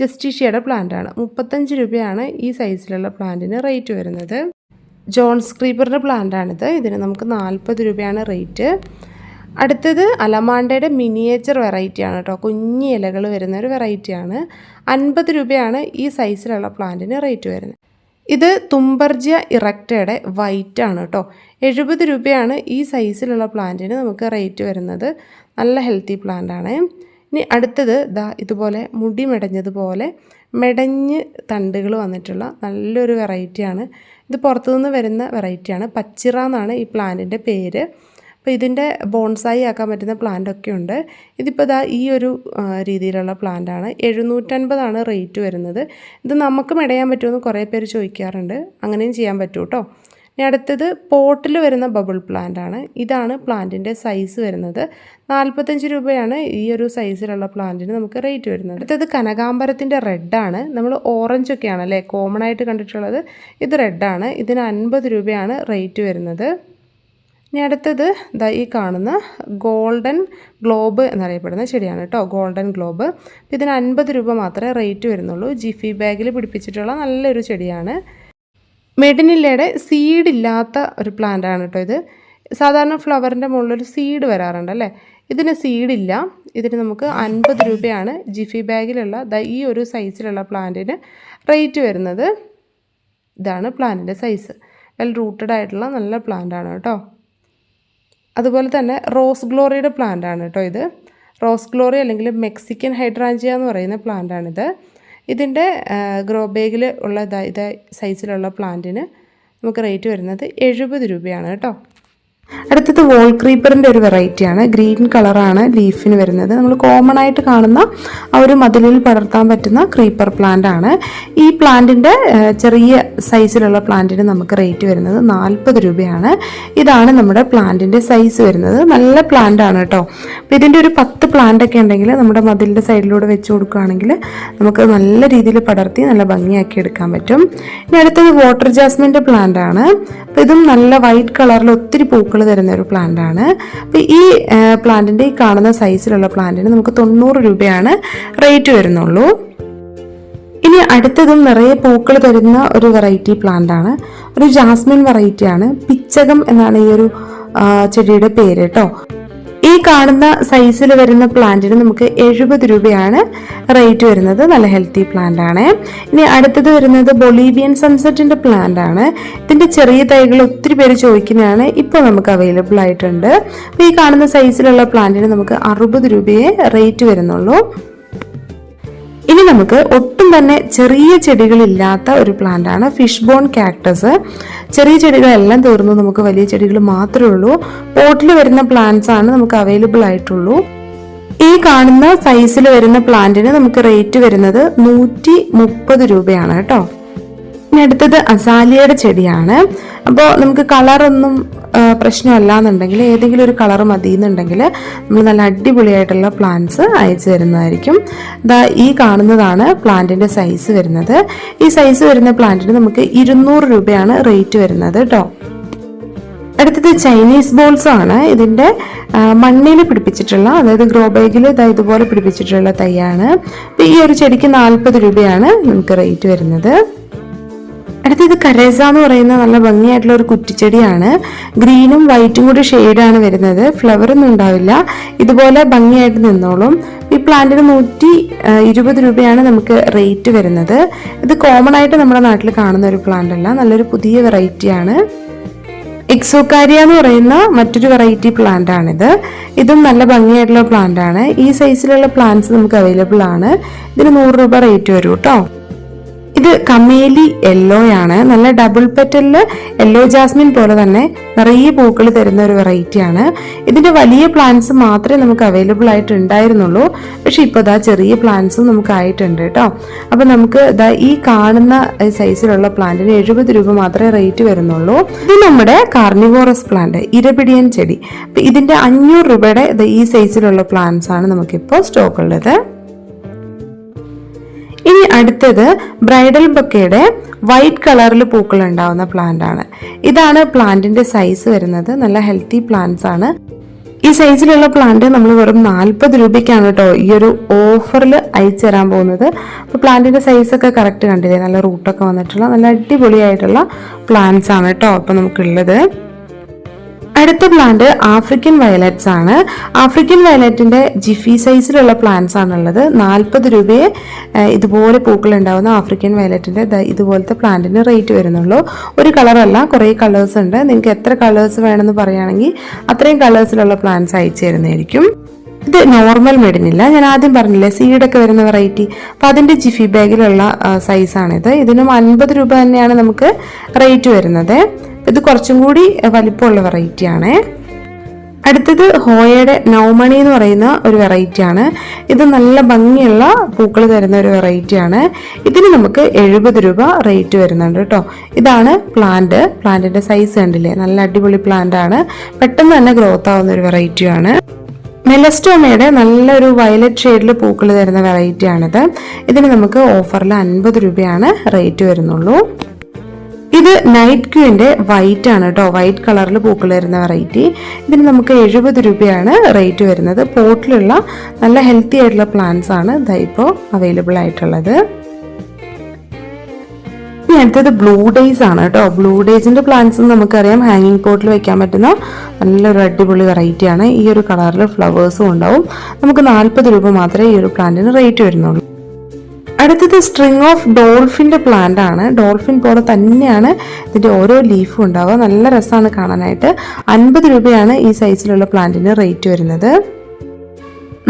ജസ്റ്റിഷ്യയുടെ പ്ലാന്റാണ്. 35 രൂപയാണ് ഈ സൈസിലുള്ള പ്ലാന്റിന് റേറ്റ് വരുന്നത്. ജോൺസ് ക്രീപ്പറിൻ്റെ പ്ലാന്റാണിത്. ഇതിന് നമുക്ക് 40 രൂപയാണ് റേറ്റ്. അടുത്തത് അലമാണ്ടയുടെ മിനിയേച്ചർ വെറൈറ്റിയാണ് കേട്ടോ. കുഞ്ഞി ഇലകൾ വരുന്ന ഒരു വെറൈറ്റിയാണ്. 50 രൂപയാണ് ഈ സൈസിലുള്ള പ്ലാന്റിന് റേറ്റ് വരുന്നത്. ഇത് തുമ്പർജിയ ഇറക്റ്റയുടെ വൈറ്റ് ആണ് കേട്ടോ. 70 രൂപയാണ് ഈ സൈസിലുള്ള പ്ലാന്റിന് നമുക്ക് റേറ്റ് വരുന്നത്. നല്ല ഹെൽത്തി പ്ലാന്റ് ആണ്. ഇനി അടുത്തത് ഇതുപോലെ മുടി മെടഞ്ഞതുപോലെ മെടഞ്ഞ് തണ്ടുകൾ വന്നിട്ടുള്ള നല്ലൊരു വെറൈറ്റിയാണ്. ഇത് പുറത്തുനിന്ന് വരുന്ന വെറൈറ്റിയാണ്. പച്ചിറ എന്നാണ് ഈ പ്ലാന്റിൻ്റെ പേര്. അപ്പോൾ ഇതിൻ്റെ ബോൺസായി ആക്കാൻ പറ്റുന്ന പ്ലാന്റൊക്കെ ഉണ്ട്. ഇതിപ്പോൾ ഈ ഒരു രീതിയിലുള്ള പ്ലാന്റാണ്. 750 റേറ്റ് വരുന്നത്. ഇത് നമുക്ക് മെടയാൻ പറ്റുമെന്ന് കുറേ പേര് ചോദിക്കാറുണ്ട്. അങ്ങനെയും ചെയ്യാൻ പറ്റും കേട്ടോ. ഇനി അടുത്തത് പോട്ടിൽ വരുന്ന ബബിൾ പ്ലാന്റ് ആണ്. ഇതാണ് പ്ലാന്റിൻ്റെ സൈസ് വരുന്നത്. 45 രൂപയാണ് ഈ ഒരു സൈസിലുള്ള പ്ലാന്റിന് നമുക്ക് റേറ്റ് വരുന്നത്. അടുത്തത് കനകാംബരത്തിൻ്റെ റെഡാണ്. നമ്മൾ ഓറഞ്ചൊക്കെയാണ് അല്ലേ കോമൺ ആയിട്ട് കണ്ടിട്ടുള്ളത്. ഇത് റെഡാണ്. ഇതിന് 50 രൂപയാണ് റേറ്റ് വരുന്നത്. ഇനി അടുത്തത് ഈ കാണുന്ന ഗോൾഡൻ ഗ്ലോബ് എന്നറിയപ്പെടുന്ന ചെടിയാണ് കേട്ടോ. Golden globe. ഇതിന് 50 രൂപ മാത്രമേ റേറ്റ് വരുന്നുള്ളൂ. ജിഫി ബാഗിൽ പിടിപ്പിച്ചിട്ടുള്ള നല്ലൊരു ചെടിയാണ്. മെഡിനില്ലയുടെ സീഡില്ലാത്ത ഒരു പ്ലാന്റാണ് കേട്ടോ ഇത്. സാധാരണ ഫ്ലവറിൻ്റെ മുകളിലൊരു സീഡ് വരാറുണ്ട് അല്ലേ. ഇതിന് സീഡില്ല. ഇതിന് നമുക്ക് 50 രൂപയാണ് ജിഫി ബാഗിലുള്ള ഈ ഒരു സൈസിലുള്ള പ്ലാന്റിന് റേറ്റ് വരുന്നത്. ഇതാണ് പ്ലാന്റിൻ്റെ സൈസ്. വെൽ റൂട്ടഡ് ആയിട്ടുള്ള നല്ല പ്ലാന്റാണ് കേട്ടോ. അതുപോലെ തന്നെ റോസ് ഗ്ലോറിയുടെ പ്ലാന്റാണ് കേട്ടോ ഇത്. റോസ് ഗ്ലോറി അല്ലെങ്കിൽ മെക്സിക്കൻ ഹൈഡ്രാഞ്ചിയ എന്ന് പറയുന്ന പ്ലാന്റാണിത്. ഇതിൻ്റെ ഗ്രോ ബാഗിൽ ഉള്ള സൈസിലുള്ള പ്ലാന്റിന് നമുക്ക് റേറ്റ് വരുന്നത് 70 രൂപയാണ് കേട്ടോ. അടുത്തത് വോൾ ക്രീപ്പറിൻ്റെ ഒരു വെറൈറ്റിയാണ്. ഗ്രീൻ കളറാണ് ലീഫിന് വരുന്നത്. നമ്മൾ കോമൺ ആയിട്ട് കാണുന്ന ആ ഒരു മതിലിൽ പടർത്താൻ പറ്റുന്ന ക്രീപ്പർ പ്ലാന്റ് ആണ്. ഈ പ്ലാന്റിൻ്റെ ചെറിയ സൈസിലുള്ള പ്ലാന്റിന് നമുക്ക് റേറ്റ് വരുന്നത് 40 രൂപയാണ്. ഇതാണ് നമ്മുടെ പ്ലാന്റിൻ്റെ സൈസ് വരുന്നത്. നല്ല പ്ലാന്റ് ആണ് കേട്ടോ. അപ്പോൾ ഇതിൻ്റെ ഒരു 10 പ്ലാന്റ് ഒക്കെ ഉണ്ടെങ്കിൽ നമ്മുടെ മതിലിൻ്റെ സൈഡിലൂടെ വെച്ച് കൊടുക്കുകയാണെങ്കിൽ നമുക്ക് നല്ല രീതിയിൽ പടർത്തി നല്ല ഭംഗിയാക്കി എടുക്കാൻ പറ്റും. ഇനി അടുത്തത് വാട്ടർ ജാസ്മിൻ്റെ പ്ലാന്റ് ആണ്. അപ്പോൾ ഇതും നല്ല വൈറ്റ് കളറിൽ ഒത്തിരി പൂക്കൾ തരുന്ന ഒരു പ്ലാന്റ് ആണ്. അപ്പോൾ ഈ പ്ലാന്റിൻ്റെ ഈ കാണുന്ന സൈസിലുള്ള പ്ലാന്റിന് നമുക്ക് 90 രൂപയാണ് റേറ്റ് വരുന്നുള്ളൂ. ഇനി അടുത്തതും നിറയെ പൂക്കൾ തരുന്ന ഒരു വെറൈറ്റി പ്ലാന്റ് ആണ്. ഒരു ജാസ്മിൻ വെറൈറ്റി ആണ്. പിച്ചകം എന്നാണ് ഈ ഒരു ചെടിയുടെ പേര് കേട്ടോ. ഈ കാണുന്ന സൈസിൽ വരുന്ന പ്ലാന്റിന് നമുക്ക് 70 രൂപയാണ് റേറ്റ് വരുന്നത്. നല്ല ഹെൽത്തി പ്ലാന്റ് ആണ്. ഇനി അടുത്തത് വരുന്നത് ബൊളീവിയൻ സൺസെറ്റിന്റെ പ്ലാന്റ് ആണ്. ഇതിന്റെ ചെറിയ തൈകൾ ഒത്തിരി പേര് ചോദിക്കുന്നതാണ്. ഇപ്പോൾ നമുക്ക് അവൈലബിൾ ആയിട്ടുണ്ട്. അപ്പോൾ ഈ കാണുന്ന സൈസിലുള്ള പ്ലാന്റിന് നമുക്ക് 60 രൂപയെ റേറ്റ് വരുന്നുള്ളൂ. ഇനി നമുക്ക് ഒട്ടും തന്നെ ചെറിയ ചെടികളില്ലാത്ത ഒരു പ്ലാന്റ് ആണ് ഫിഷ് ബോൺ കാക്ടസ്. ചെറിയ ചെടികളെല്ലാം തീർന്നു, നമുക്ക് വലിയ ചെടികൾ മാത്രമേ ഉള്ളൂ. പോട്ടിൽ വരുന്ന പ്ലാന്റ്സ് ആണ് നമുക്ക് അവൈലബിൾ ആയിട്ടുള്ളൂ. ഈ കാണുന്ന സൈസിൽ വരുന്ന പ്ലാന്റിന് നമുക്ക് റേറ്റ് വരുന്നത് 130 രൂപയാണ് കേട്ടോ. ഇനി അടുത്തത് അസാലിയയുടെ ചെടിയാണ്. അപ്പോൾ നമുക്ക് കളറൊന്നും പ്രശ്നമല്ല എന്നുണ്ടെങ്കിൽ ഏതെങ്കിലും ഒരു കളർ മതി എന്നുണ്ടെങ്കിൽ നമ്മൾ നല്ല അടിപൊളിയായിട്ടുള്ള പ്ലാന്റ്സ് അയച്ചു തരുന്നതായിരിക്കും. ഈ കാണുന്നതാണ് പ്ലാന്റിന്റെ സൈസ് വരുന്നത്. ഈ സൈസ് വരുന്ന പ്ലാന്റിന് നമുക്ക് 200 രൂപയാണ് റേറ്റ് വരുന്നത് കേട്ടോ. അടുത്തത് ചൈനീസ് ബോൾസ് ആണ്. ഇതിന്റെ മണ്ണിൽ പിടിപ്പിച്ചിട്ടുള്ള, അതായത് ഗ്രോ ബാഗിൽ ഇതുപോലെ പിടിപ്പിച്ചിട്ടുള്ള തൈയാണ്. ഈ ഒരു ചെടിക്ക് 40 രൂപയാണ് നമുക്ക് റേറ്റ് വരുന്നത്. അടുത്തത് കരേസ എന്ന് പറയുന്ന നല്ല ഭംഗിയായിട്ടുള്ള ഒരു കുറ്റിച്ചെടിയാണ്. ഗ്രീനും വൈറ്റും കൂടി ഷെയ്ഡാണ് വരുന്നത്. ഫ്ലവർ ഒന്നും ഉണ്ടാവില്ല, ഇതുപോലെ ഭംഗിയായിട്ട് നിന്നോളും. ഈ പ്ലാന്റിന് 120 രൂപയാണ് നമുക്ക് റേറ്റ് വരുന്നത്. ഇത് കോമൺ ആയിട്ട് നമ്മുടെ നാട്ടിൽ കാണുന്ന ഒരു പ്ലാന്റ് അല്ല, നല്ലൊരു പുതിയ വെറൈറ്റിയാണ്. എക്സോകാരിയ എന്ന് പറയുന്ന മറ്റൊരു വെറൈറ്റി പ്ലാന്റ് ആണിത്. ഇതും നല്ല ഭംഗിയായിട്ടുള്ള പ്ലാന്റ് ആണ്. ഈ സൈസിലുള്ള പ്ലാന്റ്സ് നമുക്ക് അവൈലബിൾ ആണ്. ഇതിന് 100 രൂപ റേറ്റ് വരും കേട്ടോ. ഇത് കമേലി യെല്ലോ ആണ്. നല്ല ഡബിൾ പെറ്റലില് യെല്ലോ ജാസ്മിൻ പോലെ തന്നെ നിറയെ പൂക്കൾ തരുന്ന ഒരു വെറൈറ്റി ആണ്. ഇതിന്റെ വലിയ പ്ലാന്റ്സ് മാത്രമേ നമുക്ക് അവൈലബിൾ ആയിട്ട് ഉണ്ടായിരുന്നുള്ളൂ. പക്ഷെ ഇപ്പോൾ ചെറിയ പ്ലാന്റ്സും നമുക്ക് ആയിട്ടുണ്ട് കേട്ടോ. അപ്പൊ നമുക്ക് ഈ കാണുന്ന സൈസിലുള്ള പ്ലാന്റിന് 70 രൂപ മാത്രമേ റേറ്റ് വരുന്നുള്ളൂ. ഇത് നമ്മുടെ കാർണിവോറസ് പ്ലാന്റ്, ഇരപിടിയൻ ചെടി. അപ്പൊ ഇതിന്റെ 500 രൂപയുടെ ഈ സൈസിലുള്ള പ്ലാന്റ്സ് ആണ് നമുക്കിപ്പോൾ സ്റ്റോക്ക് ഉള്ളത്. ഇനി അടുത്തത് ബ്രൈഡൽ ബൊക്കയുടെ വൈറ്റ് കളറിൽ പൂക്കൾ ഉണ്ടാവുന്ന പ്ലാന്റ് ആണ്. ഇതാണ് പ്ലാന്റിന്റെ സൈസ് വരുന്നത്. നല്ല ഹെൽത്തി പ്ലാന്റ്സ് ആണ്. ഈ സൈസിലുള്ള പ്ലാന്റ് നമ്മൾ വെറും 40 രൂപയ്ക്കാണ് കേട്ടോ ഈ ഒരു ഓഫറിൽ അയച്ചു തരാൻ പോകുന്നത്. അപ്പോൾ പ്ലാന്റിന്റെ സൈസ് ഒക്കെ കറക്റ്റ് കണ്ടില്ലേ, നല്ല റൂട്ടൊക്കെ വന്നിട്ടുള്ള നല്ല അടിപൊളിയായിട്ടുള്ള പ്ലാന്റ്സ് ആണ് കേട്ടോ അപ്പോൾ നമുക്കുള്ളത്. അടുത്ത പ്ലാന്റ് ആഫ്രിക്കൻ വയലറ്റ്സ് ആണ്. ആഫ്രിക്കൻ വയലറ്റിന്റെ ജിഫി സൈസിലുള്ള പ്ലാന്റ്സ് ആണുള്ളത്. 40 രൂപയെ ഇതുപോലെ പൂക്കൾ ഉണ്ടാവുന്ന ആഫ്രിക്കൻ വയലറ്റിന്റെ ഇതുപോലത്തെ പ്ലാന്റിന് റേറ്റ് വരുന്നുള്ളൂ. ഒരു കളറല്ല, കുറേ കളേഴ്സ് ഉണ്ട്. നിങ്ങൾക്ക് എത്ര കളേഴ്സ് വേണമെന്ന് പറയുകയാണെങ്കിൽ അത്രയും കളേഴ്സിലുള്ള പ്ലാന്റ്സ് അയച്ചു തരുന്നതായിരിക്കും. ഇത് നോർമൽ മെഡിനില്ല, ഞാൻ ആദ്യം പറഞ്ഞില്ലേ സീഡൊക്കെ വരുന്ന വെറൈറ്റി, അപ്പം അതിൻ്റെ ജിഫി ബാഗിലുള്ള സൈസാണിത്. ഇതിനും 50 രൂപ തന്നെയാണ് നമുക്ക് റേറ്റ് വരുന്നത്. ഇത് കുറച്ചും കൂടി വലിപ്പമുള്ള വെറൈറ്റി ആണ്. അടുത്തത് ഹോയയുടെ നൗമണി എന്ന് പറയുന്ന ഒരു വെറൈറ്റി ആണ്. ഇത് നല്ല ഭംഗിയുള്ള പൂക്കൾ തരുന്ന ഒരു വെറൈറ്റി ആണ്. ഇതിന് നമുക്ക് 70 രൂപ റേറ്റ് വരുന്നുണ്ട് കേട്ടോ. ഇതാണ് പ്ലാന്റിന്റെ സൈസ് കണ്ടില്ലേ, നല്ല അടിപൊളി പ്ലാന്റ് ആണ്. പെട്ടെന്ന് തന്നെ ഗ്രോത്ത് ആവുന്ന ഒരു വെറൈറ്റിയാണ്. മെലസ്റ്റോമയുടെ നല്ലൊരു വയലറ്റ് ഷെയ്ഡിൽ പൂക്കൾ തരുന്ന വെറൈറ്റി ആണിത്. ഇതിന് നമുക്ക് ഓഫറിൽ 50 രൂപയാണ് റേറ്റ് വരുന്നുള്ളൂ. ഇത് നൈറ്റ് ക്യൂവിന്റെ വൈറ്റ് ആണ് കേട്ടോ, വൈറ്റ് കളറിൽ പൂക്കൾ വരുന്ന വെറൈറ്റി. ഇതിന് നമുക്ക് 70 രൂപയാണ് റേറ്റ് വരുന്നത്. പോട്ടിലുള്ള നല്ല ഹെൽത്തി ആയിട്ടുള്ള പ്ലാന്റ്സ് ആണ് ഇപ്പോൾ അവൈലബിൾ ആയിട്ടുള്ളത്. ഇനി അടുത്തത് ബ്ലൂ ഡേയ്സ് ആണ് കേട്ടോ. ബ്ലൂ ഡേയ്സിന്റെ പ്ലാന്റ്സ് നമുക്കറിയാം ഹാങ്ങിങ് പോട്ടിൽ വെക്കാൻ പറ്റുന്ന നല്ലൊരു അടിപൊളി വെറൈറ്റി ആണ്. ഈ ഒരു കളറിൽ ഫ്ലവേഴ്സും ഉണ്ടാവും. നമുക്ക് 40 രൂപ മാത്രമേ ഈ ഒരു പ്ലാന്റിന് റേറ്റ് വരുന്നുള്ളൂ. അടുത്തത് സ്ട്രിങ് ഓഫ് ഡോൾഫിന്റെ പ്ലാന്റ് ആണ്. ഡോൾഫിൻ പോലെ തന്നെയാണ് ഇതിന്റെ ഓരോ ലീഫും ഉണ്ടാവുക. നല്ല രസമാണ് കാണാനായിട്ട്. 50 രൂപയാണ് ഈ സൈസിലുള്ള പ്ലാന്റിന് റേറ്റ് വരുന്നത്.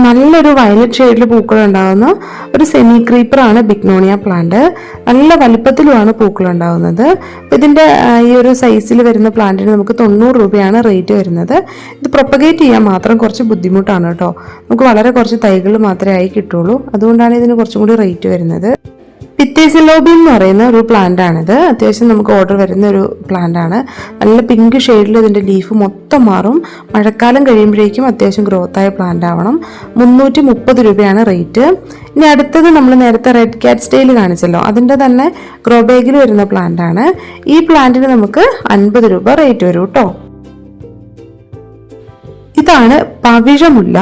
നല്ലൊരു വയലറ്റ് ഷെയ്ഡിൽ പൂക്കൾ ഉണ്ടാകുന്ന ഒരു സെമി ക്രീപ്പറാണ് ബിഗ്നോണിയ പ്ലാന്റ്. നല്ല വലിപ്പത്തിലുമാണ് പൂക്കൾ ഉണ്ടാകുന്നത്. ഇതിൻ്റെ ഈ ഒരു സൈസിൽ വരുന്ന പ്ലാന്റിന് നമുക്ക് 90 രൂപയാണ് റേറ്റ് വരുന്നത്. ഇത് പ്രൊപ്പഗേറ്റ് ചെയ്യാൻ മാത്രം കുറച്ച് ബുദ്ധിമുട്ടാണ് കേട്ടോ. നമുക്ക് വളരെ കുറച്ച് തൈകൾ മാത്രമേ ആയി കിട്ടുള്ളൂ. അതുകൊണ്ടാണ് ഇതിന് കുറച്ചും കൂടി റേറ്റ് വരുന്നത്. പിത്തേസിലോബി എന്ന് പറയുന്ന ഒരു പ്ലാന്റ് ആണിത്. അത്യാവശ്യം നമുക്ക് ഓർഡർ വരുന്ന ഒരു പ്ലാന്റ് ആണ്. നല്ല പിങ്ക് ഷെയ്ഡിൽ ഇതിൻ്റെ ലീഫ് മൊത്തം മാറും. മഴക്കാലം കഴിയുമ്പോഴേക്കും അത്യാവശ്യം ഗ്രോത്ത് ആയ പ്ലാന്റ് ആവണം. 330 രൂപയാണ് റേറ്റ്. ഇനി അടുത്തത് നമ്മൾ നേരത്തെ റെഡ് ക്യാറ്റ് സ്റ്റൈൽ കാണിച്ചല്ലോ, അതിൻ്റെ തന്നെ ഗ്രോ ബാഗിൽ വരുന്ന പ്ലാന്റ് ആണ്. ഈ പ്ലാന്റിന് നമുക്ക് 50 രൂപ റേറ്റ് വരും കേട്ടോ. ഇതാണ് പവിഴമുല്ല.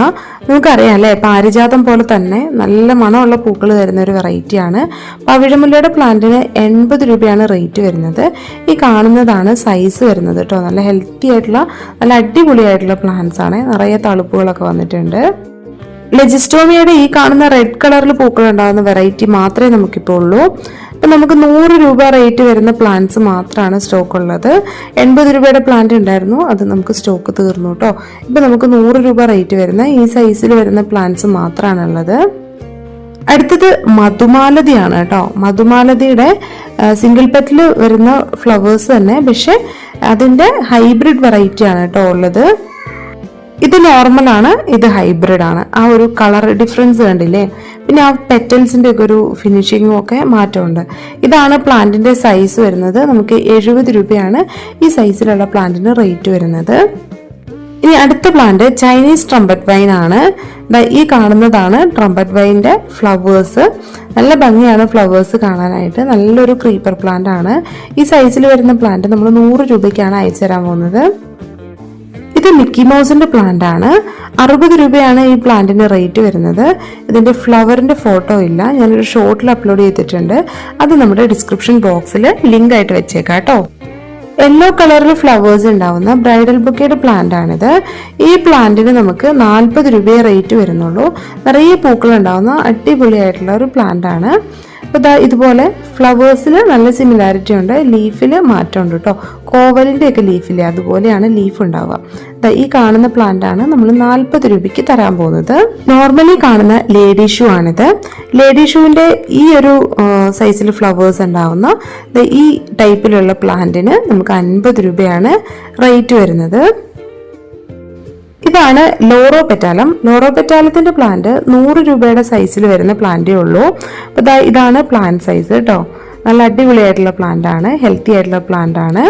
നമുക്കറിയാം അല്ലേ, പാരിജാതം പോലെ തന്നെ നല്ല മണമുള്ള പൂക്കൾ തരുന്ന ഒരു വെറൈറ്റിയാണ്. പവിഴമുല്ലയുടെ പ്ലാന്റിന് 80 രൂപയാണ് റേറ്റ് വരുന്നത്. ഈ കാണുന്നതാണ് സൈസ് വരുന്നത് കേട്ടോ. നല്ല ഹെൽത്തി ആയിട്ടുള്ള നല്ല അടിപൊളിയായിട്ടുള്ള പ്ലാന്റ്സ് ആണ്. നിറയെ തളുപ്പുകളൊക്കെ വന്നിട്ടുണ്ട്. ലെജിസ്റ്റോമിയയുടെ ഈ കാണുന്ന റെഡ് കളറിൽ പൂക്കൾ ഉണ്ടാകുന്ന വെറൈറ്റി മാത്രമേ നമുക്കിപ്പോൾ ഉള്ളൂ. ഇപ്പം നമുക്ക് 100 രൂപ റേറ്റ് വരുന്ന പ്ലാന്റ്സ് മാത്രമാണ് സ്റ്റോക്ക് ഉള്ളത്. 80 രൂപയുടെ പ്ലാന്റ് ഉണ്ടായിരുന്നു, അത് നമുക്ക് സ്റ്റോക്ക് തീർന്നു കേട്ടോ. ഇപ്പം നമുക്ക് 100 രൂപ റേറ്റ് വരുന്ന ഈ സൈസിൽ വരുന്ന പ്ലാന്റ്സ് മാത്രമാണ് ഉള്ളത്. അടുത്തത് മധുമാലതിയാണ് കേട്ടോ. മധുമാലതിയുടെ സിംഗിൾ പെറ്റൽ വരുന്ന ഫ്ലവേഴ്സ് തന്നെ, പക്ഷെ അതിൻ്റെ ഹൈബ്രിഡ് വെറൈറ്റി ആണ് കേട്ടോ ഉള്ളത്. ഇത് നോർമലാണ്, ഇത് ഹൈബ്രിഡ് ആണ്. ആ ഒരു കളർ ഡിഫറൻസ് കണ്ടില്ലേ. പിന്നെ ആ പെറ്റൽസിൻ്റെ ഒക്കെ ഒരു ഫിനിഷിങ്ങും ഒക്കെ മാറ്റമുണ്ട്. ഇതാണ് പ്ലാന്റിന്റെ സൈസ് വരുന്നത്. നമുക്ക് 70 രൂപയാണ് ഈ സൈസിലുള്ള പ്ലാന്റിന് റേറ്റ് വരുന്നത്. ഇനി അടുത്ത പ്ലാന്റ് ചൈനീസ് ട്രംപറ്റ് വൈൻ ആണ്. ഈ കാണുന്നതാണ് ട്രംപറ്റ് വൈൻ്റെ ഫ്ലവേഴ്സ്. നല്ല ഭംഗിയാണ് ഫ്ലവേഴ്സ് കാണാനായിട്ട്. നല്ലൊരു ക്രീപ്പർ പ്ലാന്റ് ആണ്. ഈ സൈസിൽ വരുന്ന പ്ലാന്റ് നമ്മൾ 100 രൂപയ്ക്കാണ് അയച്ചു തരാൻ പോകുന്നത്. ഇത് മിക്കി മൗസിന്റെ പ്ലാന്റ് ആണ്. 60 രൂപയാണ് ഈ പ്ലാന്റിന് റേറ്റ് വരുന്നത്. ഇതിന്റെ ഫ്ലവറിന്റെ ഫോട്ടോ ഇല്ല, ഞാനൊരു ഷോർട്ടിൽ അപ്ലോഡ് ചെയ്തിട്ടുണ്ട്. അത് നമ്മുടെ ഡിസ്ക്രിപ്ഷൻ ബോക്സിൽ ലിങ്ക് ആയിട്ട് വെച്ചേക്കാം കേട്ടോ. യെല്ലോ കളറിൽ ഫ്ലവേഴ്സ് ഉണ്ടാവുന്ന ബ്രൈഡൽ ബൊക്കയുടെ പ്ലാന്റ് ആണിത്. ഈ പ്ലാന്റിന് നമുക്ക് 40 രൂപയെ റേറ്റ് വരുന്നുള്ളൂ. നിറയെ പൂക്കൾ ഉണ്ടാവുന്ന അടിപൊളിയായിട്ടുള്ള ഒരു പ്ലാന്റ് ആണ്. അപ്പോൾ ഇതുപോലെ ഫ്ലവേഴ്സിൽ നല്ല സിമിലാരിറ്റി ഉണ്ട്, ലീഫിൽ മാറ്റമുണ്ട് കേട്ടോ. കോവലിൻ്റെ ഒക്കെ ലീഫില്ലേ, അതുപോലെയാണ് ലീഫ് ഉണ്ടാവുക. ഈ കാണുന്ന പ്ലാന്റ് ആണ് നമ്മൾ 40 രൂപയ്ക്ക് തരാൻ പോകുന്നത്. നോർമലി കാണുന്ന ലേഡി ഷൂ ആണിത്. ലേഡി ഷൂവിൻ്റെ ഈ ഒരു സൈസിൽ ഫ്ലവേഴ്സ് ഉണ്ടാവുന്ന ഈ ടൈപ്പിലുള്ള പ്ലാന്റിന് നമുക്ക് 50 രൂപയാണ് റേറ്റ് വരുന്നത്. ഇതാണ് ലോറോ പെറ്റാലം. ലോറോ പെറ്റാലത്തിന്റെ പ്ലാന്റ് 100 രൂപയുടെ സൈസിൽ വരുന്ന പ്ലാന്റേ ഉള്ളൂ. അപ്പോൾ ഇതാണ് പ്ലാന്റ് സൈസ് കേട്ടോ. നല്ല അടിപൊളിയായിട്ടുള്ള പ്ലാന്റ് ആണ്, ഹെൽത്തി ആയിട്ടുള്ള പ്ലാന്റ് ആണ്.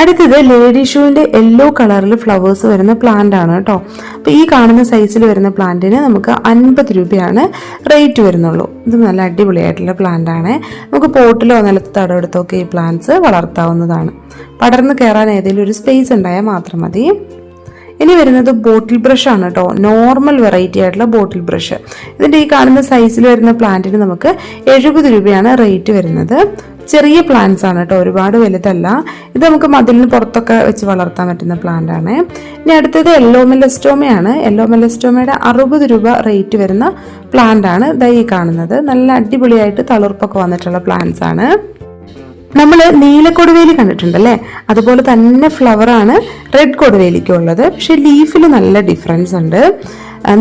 അടുത്തത് ലേഡി ഷൂവിന്റെ യെല്ലോ കളറിൽ ഫ്ലവേഴ്സ് വരുന്ന പ്ലാന്റ് ആണ് കേട്ടോ. അപ്പോൾ ഈ കാണുന്ന സൈസിൽ വരുന്ന പ്ലാന്റിന് നമുക്ക് 50 രൂപയാണ് റേറ്റ് വരുന്നുള്ളൂ. ഇത് നല്ല അടിപൊളിയായിട്ടുള്ള പ്ലാന്റ് ആണ്. നമുക്ക് പോട്ടിലോ നിലത്ത് തടമെടുത്തോ ഒക്കെ ഈ പ്ലാന്റ്സ് വളർത്താവുന്നതാണ്. പടർന്ന് കയറാൻ ഏതെങ്കിലും ഒരു സ്പേസ് ഉണ്ടായാൽ മാത്രം മതി. ഇനി വരുന്നത് ബോട്ടിൽ ബ്രഷ് ആണ് കേട്ടോ. നോർമൽ വെറൈറ്റി ആയിട്ടുള്ള ബോട്ടിൽ ബ്രഷ്. ഇതിൻ്റെ ഈ കാണുന്ന സൈസിൽ വരുന്ന പ്ലാന്റിന് നമുക്ക് 70 രൂപയാണ് റേറ്റ് വരുന്നത്. ചെറിയ പ്ലാന്റ്സ് ആണ് കേട്ടോ, ഒരുപാട് വലുതല്ല. ഇത് നമുക്ക് മതിലിന് പുറത്തൊക്കെ വെച്ച് വളർത്താൻ പറ്റുന്ന പ്ലാന്റ് ആണ്. ഇനി അടുത്തത് യെല്ലോ മെലസ്റ്റോമയാണ്. യെല്ലോ മെലസ്റ്റോമയുടെ 60 രൂപ റേറ്റ് വരുന്ന പ്ലാന്റ് ആണ് ഈ കാണുന്നത്. നല്ല അടിപൊളിയായിട്ട് തളിർപ്പൊക്കെ വന്നിട്ടുള്ള പ്ലാന്റ്സ് ആണ്. നമ്മൾ നീലക്കൊടുവേലി കണ്ടിട്ടുണ്ടല്ലേ, അതുപോലെ തന്നെ ഫ്ലവറാണ് റെഡ് കൊടുവേലിക്കും ഉള്ളത്. പക്ഷെ ലീഫിൽ നല്ല ഡിഫറൻസ് ഉണ്ട്.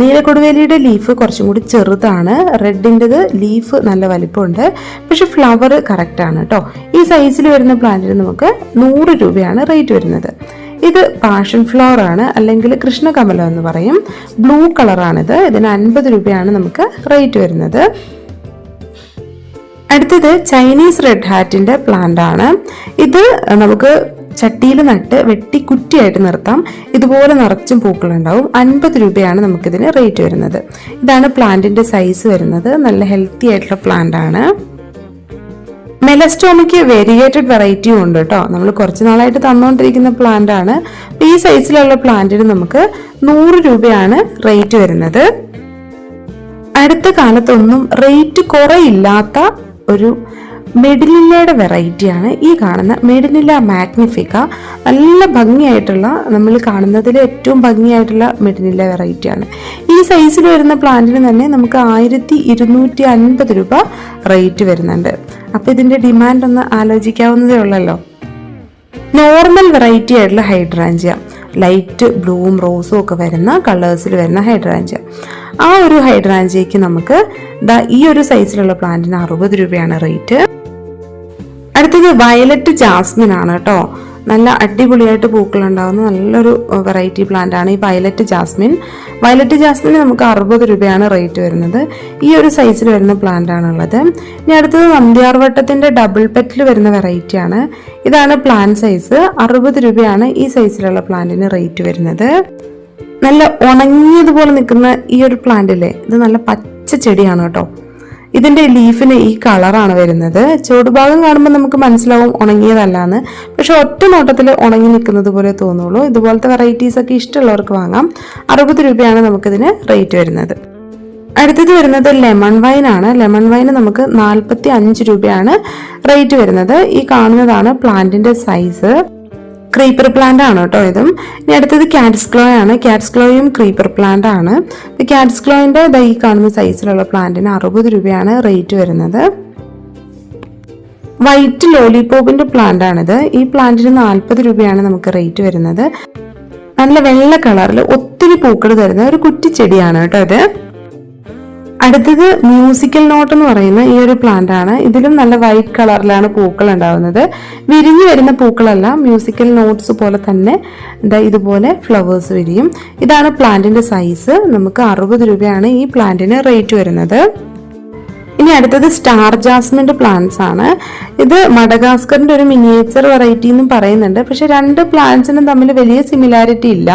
നീലക്കൊടുവേലിയുടെ ലീഫ് കുറച്ചും കൂടി ചെറുതാണ്, റെഡിൻ്റെത് ലീഫ് നല്ല വലിപ്പമുണ്ട്. പക്ഷെ ഫ്ലവർ കറക്റ്റ് ആണ് കേട്ടോ. ഈ സൈസിൽ വരുന്ന പ്ലാന്റിന് നമുക്ക് 100 രൂപയാണ് റേറ്റ് വരുന്നത്. ഇത് പാഷൻ ഫ്ലവർ ആണ്, അല്ലെങ്കിൽ കൃഷ്ണകമലം എന്ന് പറയും. ബ്ലൂ കളറാണിത്. ഇതിന് 50 രൂപയാണ് നമുക്ക് റേറ്റ് വരുന്നത്. അടുത്തത് ചൈനീസ് റെഡ് ഹാറ്റിന്റെ പ്ലാന്റ് ആണ്. ഇത് നമുക്ക് ചട്ടിയിൽ നട്ട് വെട്ടി കുറ്റിയായിട്ട് നിർത്താം. ഇതുപോലെ നിറച്ചും പൂക്കളുണ്ടാവും. 50 രൂപയാണ് നമുക്കിതിന് റേറ്റ് വരുന്നത്. ഇതാണ് പ്ലാന്റിന്റെ സൈസ് വരുന്നത്. നല്ല ഹെൽത്തി ആയിട്ടുള്ള പ്ലാന്റ് ആണ്. മെലസ്റ്റോമയ്ക്ക് വേരിയേറ്റഡ് വെറൈറ്റിയും ഉണ്ട് കേട്ടോ. നമ്മൾ കുറച്ച് നാളായിട്ട് തന്നുകൊണ്ടിരിക്കുന്ന പ്ലാന്റ് ആണ്. ഈ സൈസിലുള്ള പ്ലാന്റിന് നമുക്ക് 100 രൂപയാണ് റേറ്റ് വരുന്നത്. അടുത്ത കാലത്തൊന്നും റേറ്റ് കുറയില്ലാത്ത ഒരു മെഡിനില്ലയുടെ വെറൈറ്റിയാണ് ഈ കാണുന്ന മെഡിനില്ല മാഗ്നിഫിക്ക. നല്ല ഭംഗിയായിട്ടുള്ള, നമ്മൾ കാണുന്നതിൽ ഏറ്റവും ഭംഗിയായിട്ടുള്ള മെഡിനില്ല വെറൈറ്റിയാണ്. ഈ സൈസിൽ വരുന്ന പ്ലാന്റിന് തന്നെ നമുക്ക് 1250 രൂപ റേറ്റ് വരുന്നുണ്ട്. അപ്പോൾ ഇതിൻ്റെ ഡിമാൻഡ് ഒന്ന് ആലോചിക്കാവുന്നതേ ഉള്ളല്ലോ. നോർമൽ വെറൈറ്റി ആയിട്ടുള്ള ഹൈഡ്രാഞ്ചിയ, ലൈറ്റ് ബ്ലൂവും റോസും ഒക്കെ വരുന്ന കളേഴ്സിൽ വരുന്ന ഹൈഡ്രാഞ്ചിയ. ആ ഒരു ഹൈഡ്രാഞ്ചിയയ്ക്ക് നമുക്ക് ഈ ഒരു സൈസിലുള്ള പ്ലാന്റിന് 60 രൂപയാണ് റേറ്റ്. അടുത്തത് വയലറ്റ് ജാസ്മിൻ ആണ് കേട്ടോ. നല്ല അടിപൊളിയായിട്ട് പൂക്കളുണ്ടാകുന്ന നല്ലൊരു വെറൈറ്റി പ്ലാന്റ് ആണ് ഈ വയലറ്റ് ജാസ്മിൻ. വയലറ്റ് ജാസ്മിന് നമുക്ക് 60 രൂപയാണ് റേറ്റ് വരുന്നത്. ഈ ഒരു സൈസിൽ വരുന്ന പ്ലാന്റ് ആണുള്ളത്. ഇനി അടുത്തത് നന്ദ്യാർവട്ടത്തിന്റെ ഡബിൾ പെറ്റിൽ വരുന്ന വെറൈറ്റി ആണ്. ഇതാണ് പ്ലാന്റ് സൈസ്. 60 രൂപയാണ് ഈ സൈസിലുള്ള പ്ലാന്റിന് റേറ്റ് വരുന്നത്. നല്ല ഉണങ്ങിയതുപോലെ നിൽക്കുന്ന ഈ ഒരു പ്ലാന്റില്ലേ, ഇത് നല്ല പച്ച ചെടിയാണ് കേട്ടോ. ഇതിന്റെ ലീഫിന് ഈ കളറാണ് വരുന്നത്. ചുവടുഭാഗം കാണുമ്പോൾ നമുക്ക് മനസ്സിലാവും ഉണങ്ങിയതല്ലാന്ന്. പക്ഷെ ഒറ്റ നോട്ടത്തിൽ ഉണങ്ങി നിൽക്കുന്നത് പോലെ തോന്നുള്ളൂ. ഇതുപോലത്തെ വെറൈറ്റീസ് ഒക്കെ ഇഷ്ടമുള്ളവർക്ക് വാങ്ങാം. 60 രൂപയാണ് നമുക്കിതിന് റേറ്റ് വരുന്നത്. അടുത്തത് വരുന്നത് ലെമൺ വൈൻ ആണ്. ലെമൺ വൈന് നമുക്ക് 45 രൂപയാണ് റേറ്റ് വരുന്നത്. ഈ കാണുന്നതാണ് പ്ലാന്റിന്റെ സൈസ്. ക്രീപ്പർ പ്ലാന്റ് ആണ് കേട്ടോ ഇതും. ഇനി അടുത്തത് കാറ്റ്സ് ക്ലോ ആണ്. കാറ്റ്സ് ക്ലോയും ക്രീപ്പർ പ്ലാന്റ് ആണ്. കാറ്റ്സ് ക്ലോയിന്റെ ഈ കാണുന്ന സൈസിലുള്ള പ്ലാന്റിന് 60 രൂപയാണ് റേറ്റ് വരുന്നത്. വൈറ്റ് ലോലിപോപ്പിന്റെ പ്ലാന്റ് ആണിത്. ഈ പ്ലാന്റിന് 40 രൂപയാണ് നമുക്ക് റേറ്റ് വരുന്നത്. നല്ല വെള്ള കളറിൽ ഒത്തിരി പൂക്കൾ തരുന്ന ഒരു കുറ്റിച്ചെടിയാണ് കേട്ടോ ഇത്. അടുത്തത് മ്യൂസിക്കൽ നോട്ട് എന്ന് പറയുന്ന ഈ ഒരു പ്ലാന്റ് ആണ്. ഇതിലും നല്ല വൈറ്റ് കളറിലാണ് പൂക്കൾ ഉണ്ടാവുന്നത്. വിരിഞ്ഞു വരുന്ന പൂക്കളല്ല, മ്യൂസിക്കൽ നോട്ട്സ് പോലെ തന്നെ ഇതുപോലെ ഫ്ലവേഴ്സ് വിരിയും. ഇതാണ് പ്ലാന്റിന്റെ സൈസ്. നമുക്ക് 60 രൂപയാണ് ഈ പ്ലാന്റിന് റേറ്റ് വരുന്നത്. ഇനി അടുത്തത് സ്റ്റാർ ജാസ്മിന്റെ പ്ലാന്റ്സ് ആണ്. ഇത് മഡഗാസ്കറിന്റെ ഒരു മിനിയേച്ചർ വെറൈറ്റി എന്നും പറയുന്നുണ്ട്. പക്ഷെ രണ്ട് പ്ലാന്റ്സിനും തമ്മിൽ വലിയ സിമിലാരിറ്റി ഇല്ല.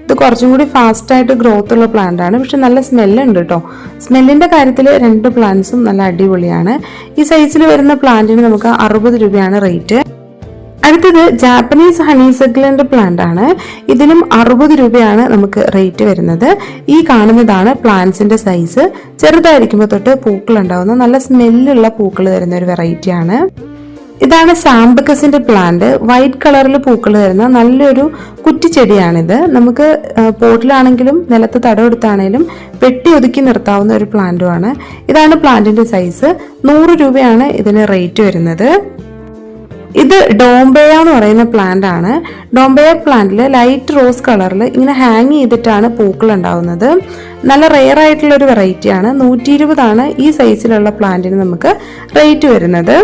ഇത് കുറച്ചും കൂടി ഫാസ്റ്റ് ആയിട്ട് ഗ്രോത്ത് ഉള്ള പ്ലാന്റ് ആണ്. പക്ഷെ നല്ല സ്മെല്ലുണ്ട് കേട്ടോ. സ്മെല്ലിന്റെ കാര്യത്തിൽ രണ്ട് പ്ലാന്റ്സും നല്ല അടിപൊളിയാണ്. ഈ സൈസിൽ വരുന്ന പ്ലാന്റിന് നമുക്ക് 60 രൂപയാണ് റേറ്റ്. അടുത്തത് ജാപ്പനീസ് ഹണിസെക്കിളിന്റെ പ്ലാന്റ് ആണ്. ഇതിനും 60 രൂപയാണ് നമുക്ക് റേറ്റ് വരുന്നത്. ഈ കാണുന്നതാണ് പ്ലാന്റ്സിന്റെ സൈസ്. ചെറുതായിരിക്കുമ്പോൾ തൊട്ട് പൂക്കൾ ഉണ്ടാവുന്ന നല്ല സ്മെല്ലുള്ള പൂക്കൾ തരുന്ന ഒരു വെറൈറ്റി ആണ്. ഇതാണ് സാംബക്കസിന്റെ പ്ലാന്റ്. വൈറ്റ് കളറിൽ പൂക്കൾ തരുന്ന നല്ലൊരു കുറ്റിച്ചെടിയാണിത്. നമുക്ക് പോട്ടിലാണെങ്കിലും നിലത്ത് തടമെടുത്താണെങ്കിലും പെട്ടി ഒതുക്കി നിർത്താവുന്ന ഒരു പ്ലാന്റുമാണ്. ഇതാണ് പ്ലാന്റിന്റെ സൈസ്. 100 രൂപയാണ് ഇതിന് റേറ്റ് വരുന്നത്. ഇത് ഡോംബെയ എന്ന് പറയുന്ന പ്ലാന്റ് ആണ്. ഡോംബെയ പ്ലാന്റിൽ ലൈറ്റ് റോസ് കളറിൽ ഇങ്ങനെ ഹാങ് ചെയ്തിട്ടാണ് പൂക്കൾ ഉണ്ടാവുന്നത്. നല്ല റെയർ ആയിട്ടുള്ള ഒരു വെറൈറ്റി ആണ്. 120 ആണ് ഈ സൈസിലുള്ള പ്ലാന്റിന് നമുക്ക് റേറ്റ് വരുന്നത്.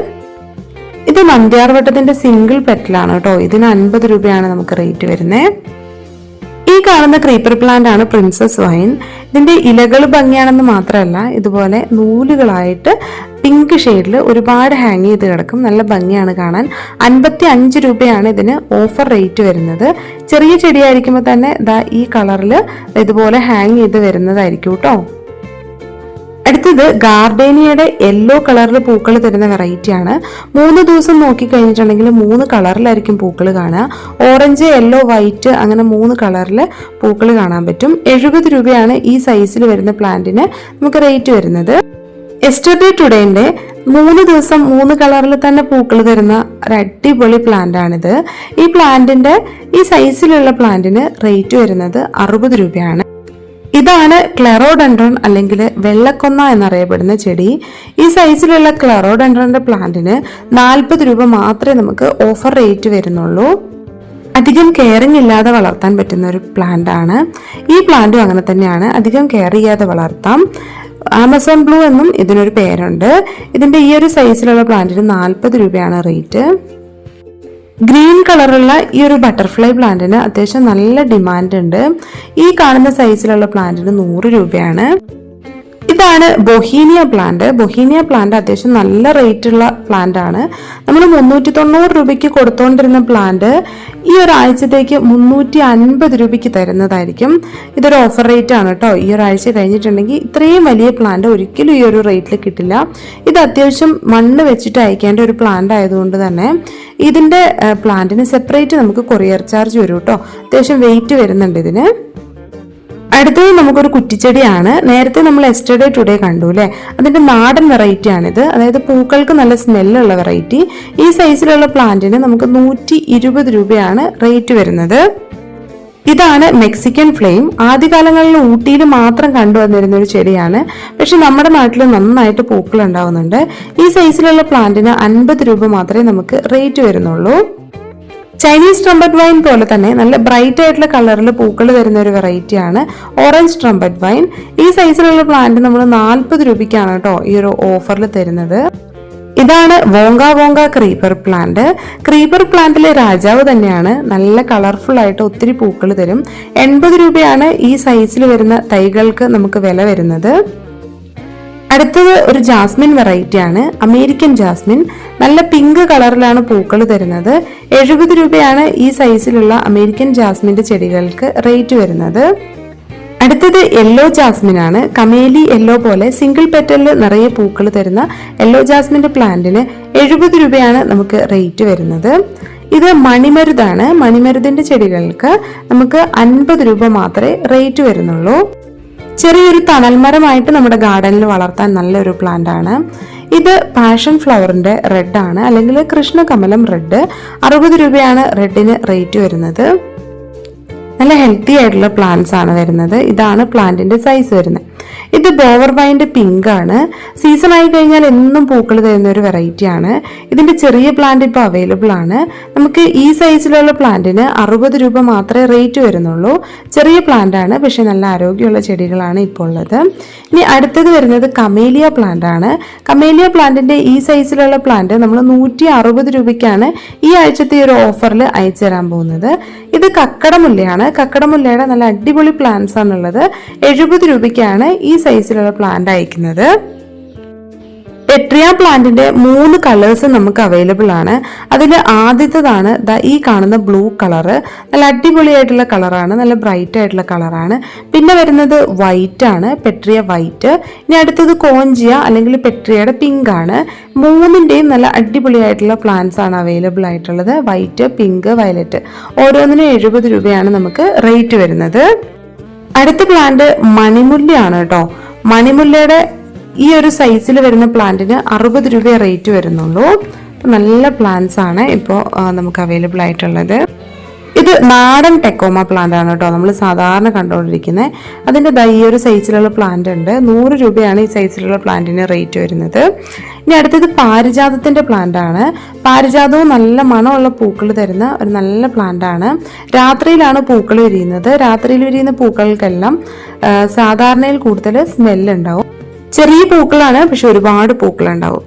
ഇത് നന്ദ്യാർവട്ടത്തിന്റെ സിംഗിൾ പെറ്റലാണ് കേട്ടോ. ഇതിന് 50 രൂപയാണ് നമുക്ക് റേറ്റ് വരുന്നത്. ഈ കാണുന്ന ക്രീപ്പർ പ്ലാന്റ് ആണ് പ്രിൻസസ് വൈൻ. ഇതിന്റെ ഇലകൾ ഭംഗിയാണെന്ന് മാത്രമല്ല, ഇതുപോലെ നൂലുകളായിട്ട് പിങ്ക് ഷെയ്ഡിൽ ഒരുപാട് ഹാങ് ചെയ്ത് കിടക്കും. നല്ല ഭംഗിയാണ് കാണാൻ. 55 രൂപയാണ് ഇതിന് ഓഫർ റേറ്റ് വരുന്നത്. ചെറിയ ചെടിയായിരിക്കുമ്പോൾ തന്നെ ഈ കളറിൽ ഇതുപോലെ ഹാങ് ചെയ്ത് വരുന്നതായിരിക്കും കേട്ടോ. അടുത്തത് ഗാർഡേനിയയുടെ യെല്ലോ കളറിൽ പൂക്കൾ തരുന്ന വെറൈറ്റി ആണ്. 3 ദിവസം നോക്കി കഴിഞ്ഞിട്ടുണ്ടെങ്കിൽ 3 കളറിലായിരിക്കും പൂക്കൾ കാണുക. ഓറഞ്ച്, യെല്ലോ, വൈറ്റ് അങ്ങനെ 3 കളറിൽ പൂക്കൾ കാണാൻ പറ്റും. 70 രൂപയാണ് ഈ സൈസിൽ വരുന്ന പ്ലാന്റിന് നമുക്ക് റേറ്റ് വരുന്നത്. യെസ്റ്റർഡേ ടുഡേന്റെ 3 ദിവസം 3 കളറിൽ തന്നെ പൂക്കൾ തരുന്ന ഒരു അടിപൊളി പ്ലാന്റ് ആണിത്. ഈ പ്ലാന്റിന്റെ ഈ സൈസിലുള്ള പ്ലാന്റിന് റേറ്റ് വരുന്നത് 60 രൂപയാണ്. ഇതാണ് ക്ലെറോഡെൻഡ്രോൺ അല്ലെങ്കിൽ വെള്ളക്കൊന്ന എന്നറിയപ്പെടുന്ന ചെടി. ഈ സൈസിലുള്ള ക്ലെറോഡെൻഡ്രോന്റെ പ്ലാന്റിന് 40 രൂപ മാത്രമേ നമുക്ക് ഓഫർ റേറ്റ് വരുന്നുള്ളൂ. അധികം കെയറിങ് ഇല്ലാതെ വളർത്താൻ പറ്റുന്ന ഒരു പ്ലാന്റ് ആണ്. ഈ പ്ലാന്റും അങ്ങനെ തന്നെയാണ്. അധികം കെയർ ചെയ്യാതെ വളർത്താം. ആമസോൺ ബ്ലൂ എന്നും ഇതിനൊരു പേരുണ്ട്. ഇതിന്റെ ഈ ഒരു സൈസിലുള്ള പ്ലാന്റിന് 40 രൂപയാണ് റേറ്റ്. ഗ്രീൻ കളറുള്ള ഈ ഒരു ബട്ടർഫ്ലൈ പ്ലാന്റിന് അത്യാവശ്യം നല്ല ഡിമാൻഡ് ഉണ്ട്. ഈ കാണുന്ന സൈസിലുള്ള പ്ലാന്റിന് 100 രൂപയാണ്. ഇതാണ് ബൊഹീനിയ പ്ലാന്റ്. ബൊഹീനിയ പ്ലാന്റ് അത്യാവശ്യം നല്ല റേറ്റ് ഉള്ള പ്ലാന്റ് ആണ്. നമ്മൾ 390 രൂപയ്ക്ക് കൊടുത്തോണ്ടിരുന്ന പ്ലാന്റ് ഈ ഒരാഴ്ചത്തേക്ക് 350 രൂപയ്ക്ക് തരുന്നതായിരിക്കും. ഇതൊരു ഓഫർ റേറ്റ് ആണ് കേട്ടോ. ഈ ഒരാഴ്ച കഴിഞ്ഞിട്ടുണ്ടെങ്കിൽ ഇത്രയും വലിയ പ്ലാന്റ് ഒരിക്കലും ഈ ഒരു റേറ്റിൽ കിട്ടില്ല. ഇത് അത്യാവശ്യം മണ്ണ് വെച്ചിട്ട് അയക്കേണ്ട ഒരു പ്ലാന്റ് ആയതുകൊണ്ട് തന്നെ ഇതിന്റെ പ്ലാന്റിന് സെപ്പറേറ്റ് നമുക്ക് കൊറിയർ ചാർജ് വരും കേട്ടോ. അത്യാവശ്യം വെയിറ്റ് വരുന്നുണ്ട് ഇതിന്. അടുത്തത് നമുക്കൊരു കുറ്റിച്ചെടിയാണ്. നേരത്തെ നമ്മൾ യെസ്റ്റർഡേ ടുഡേ കണ്ടു അല്ലേ, അതിന്റെ നാടൻ വെറൈറ്റി ആണിത്. അതായത് പൂക്കൾക്ക് നല്ല സ്മെല്ലുള്ള വെറൈറ്റി. ഈ സൈസിലുള്ള പ്ലാന്റിന് നമുക്ക് 120 രൂപയാണ് റേറ്റ് വരുന്നത്. ഇതാണ് മെക്സിക്കൻ ഫ്ലെയിം. ആദ്യകാലങ്ങളിൽ ഊട്ടിയിൽ മാത്രം കണ്ടുവന്നിരുന്ന ഒരു ചെടിയാണ്. പക്ഷെ നമ്മുടെ നാട്ടിൽ നന്നായിട്ട് പൂക്കൾ ഉണ്ടാവുന്നുണ്ട്. ഈ സൈസിലുള്ള പ്ലാന്റിന് 50 രൂപ മാത്രമേ നമുക്ക് റേറ്റ് വരുന്നുള്ളൂ. ചൈനീസ് ട്രംപറ്റ് വൈൻ പോലെ തന്നെ നല്ല ബ്രൈറ്റ് ആയിട്ടുള്ള കളറിൽ പൂക്കൾ തരുന്ന ഒരു വെറൈറ്റിയാണ് ഓറഞ്ച് ട്രംപറ്റ് വൈൻ. ഈ സൈസിലുള്ള പ്ലാന്റ് നമ്മൾ 40 രൂപയ്ക്കാണ് കേട്ടോ ഈ ഒരു ഓഫറിൽ തരുന്നത്. ഇതാണ് Wonka Wonka creeper plant. Creeper പ്ലാന്റിലെ രാജാവ് തന്നെയാണ്. നല്ല കളർഫുൾ ആയിട്ട് ഒത്തിരി പൂക്കൾ തരും. 80 രൂപയാണ് ഈ സൈസിൽ വരുന്ന തൈകൾക്ക് നമുക്ക് വില വരുന്നത്. അടുത്തത് ഒരു ജാസ്മിൻ വെറൈറ്റി ആണ്, അമേരിക്കൻ ജാസ്മിൻ. നല്ല പിങ്ക് കളറിലാണ് പൂക്കൾ തരുന്നത്. 70 രൂപയാണ് ഈ സൈസിലുള്ള അമേരിക്കൻ ജാസ്മിന്റെ ചെടികൾക്ക് റേറ്റ് വരുന്നത്. അടുത്തത് യെല്ലോ ജാസ്മിൻ ആണ്. കമേലി യെല്ലോ പോലെ സിംഗിൾ പെറ്റലിൽ നിറയെ പൂക്കൾ തരുന്ന യെല്ലോ ജാസ്മിന്റെ പ്ലാന്റിന് 70 രൂപയാണ് നമുക്ക് റേറ്റ് വരുന്നത്. ഇത് മണിമരുതാണ്. മണിമരുതിന്റെ ചെടികൾക്ക് നമുക്ക് 50 രൂപ മാത്രമേ റേറ്റ് വരുന്നുള്ളൂ. ചെറിയൊരു തണൽമരമായിട്ട് നമ്മുടെ ഗാർഡനിൽ വളർത്താൻ നല്ലൊരു പ്ലാന്റ് ആണ്. ഇത് പാഷൻ ഫ്ലവറിന്റെ റെഡ് ആണ്, അല്ലെങ്കിൽ കൃഷ്ണകമലം റെഡ്. 60 രൂപയാണ് റെഡിന് റേറ്റ് വരുന്നത്. നല്ല ഹെൽത്തി ആയിട്ടുള്ള പ്ലാന്റ്സ് ആണ് വരുന്നത്. ഇതാണ് പ്ലാന്റിന്റെ സൈസ് വരുന്നത്. ഇത് ബോവർ വൈൻ്റെ പിങ്ക് ആണ്. സീസൺ ആയി കഴിഞ്ഞാൽ എന്നും പൂക്കൾ തരുന്ന ഒരു വെറൈറ്റി ആണ്. ഇതിന്റെ ചെറിയ പ്ലാന്റ് ഇപ്പോൾ അവൈലബിൾ ആണ്. നമുക്ക് ഈ സൈസിലുള്ള പ്ലാന്റിന് 60 രൂപ മാത്രമേ റേറ്റ് വരുന്നുള്ളൂ. ചെറിയ പ്ലാന്റ് ആണ്, പക്ഷെ നല്ല ആരോഗ്യമുള്ള ചെടികളാണ് ഇപ്പോൾ ഉള്ളത്. ഇനി അടുത്തത് വരുന്നത് കമേലിയ പ്ലാന്റ് ആണ്. കമേലിയ പ്ലാന്റിന്റെ ഈ സൈസിലുള്ള പ്ലാന്റ് നമ്മൾ 160 രൂപയ്ക്കാണ് ഈ ആഴ്ചത്തെ ഒരു ഓഫറിൽ അയച്ചു തരാൻ പോകുന്നത്. ഇത് കക്കടമുല്ലയാണ്. കക്കടമുല്ലയുടെ നല്ല അടിപൊളി പ്ലാന്റ്സ് ആണുള്ളത്. 70 രൂപയ്ക്കാണ് ഈ സൈസിലുള്ള പ്ലാന്റ് അയക്കുന്നത്. പെട്രിയ പ്ലാന്റിന്റെ 3 കളേഴ്സ് നമുക്ക് അവൈലബിൾ ആണ്. അതിൽ ആദ്യത്തേതാണ് ഈ കാണുന്ന ബ്ലൂ കളറ്. നല്ല അടിപൊളിയായിട്ടുള്ള കളറാണ്, നല്ല ബ്രൈറ്റ് ആയിട്ടുള്ള കളറാണ്. പിന്നെ വരുന്നത് വൈറ്റ് ആണ്, പെട്രിയ വൈറ്റ്. ഇനി അടുത്തത് കോഞ്ചിയ അല്ലെങ്കിൽ പെട്രിയയുടെ പിങ്ക് ആണ്. 3ന്റെയും നല്ല അടിപൊളിയായിട്ടുള്ള പ്ലാന്റ്സ് ആണ് അവൈലബിൾ ആയിട്ടുള്ളത്. White, pink, violet. ഓരോന്നിനും 70 രൂപയാണ് നമുക്ക് റേറ്റ് വരുന്നത്. അടുത്ത പ്ലാന്റ് മണിമുല്ലയാണ് കേട്ടോ. മണിമുല്ലയുടെ ഈ ഒരു സൈസിൽ വരുന്ന പ്ലാന്റിന് 60 രൂപ റേറ്റ് വരുന്നുള്ളൂ. നല്ല പ്ലാന്റ്സ് ആണ് ഇപ്പോൾ നമുക്ക് അവൈലബിൾ ആയിട്ടുള്ളത്. ഇത് നാടൻ ടെക്കോമ പ്ലാന്റ് ആണ് കേട്ടോ, നമ്മൾ സാധാരണ കണ്ടുകൊണ്ടിരിക്കുന്നത്. അതിൻ്റെ ഈ ഒരു സൈസിലുള്ള പ്ലാന്റ് ഉണ്ട്. 100 രൂപയാണ് ഈ സൈസിലുള്ള പ്ലാന്റിന് റേറ്റ് വരുന്നത്. ഇനി അടുത്തത് പാരിജാതത്തിന്റെ പ്ലാന്റ് ആണ്. പാരിജാതവും നല്ല മണമുള്ള പൂക്കൾ തരുന്ന ഒരു നല്ല പ്ലാന്റ് ആണ്. രാത്രിയിലാണ് പൂക്കൾ വിരിയുന്നത്. രാത്രിയിൽ വിരിയുന്ന പൂക്കൾക്കെല്ലാം സാധാരണയിൽ കൂടുതൽ സ്മെല്ലുണ്ടാവും. ചെറിയ പൂക്കളാണ്, പക്ഷെ ഒരുപാട് പൂക്കളുണ്ടാവും.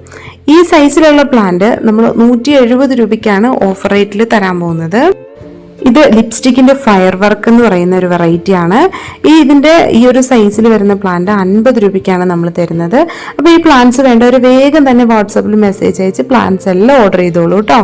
ഈ സൈസിലുള്ള പ്ലാന്റ് നമ്മൾ 170 രൂപയ്ക്കാണ് ഓഫർ റേറ്റിൽ തരാൻ പോകുന്നത്. ഇത് ലിപ്സ്റ്റിക്കിന്റെ ഫയർ വർക്ക് എന്ന് പറയുന്ന ഒരു വെറൈറ്റി ആണ്. ഇതിന്റെ ഈ ഒരു സൈസിൽ വരുന്ന പ്ലാന്റ് 50 രൂപയ്ക്കാണ് നമ്മൾ തരുന്നത്. അപ്പോൾ ഈ പ്ലാന്റ്സ് വേണ്ടവർ വേഗം തന്നെ വാട്സാപ്പിൽ മെസ്സേജ് അയച്ച് പ്ലാന്റ്സ് എല്ലാം ഓർഡർ ചെയ്തോളൂ കേട്ടോ.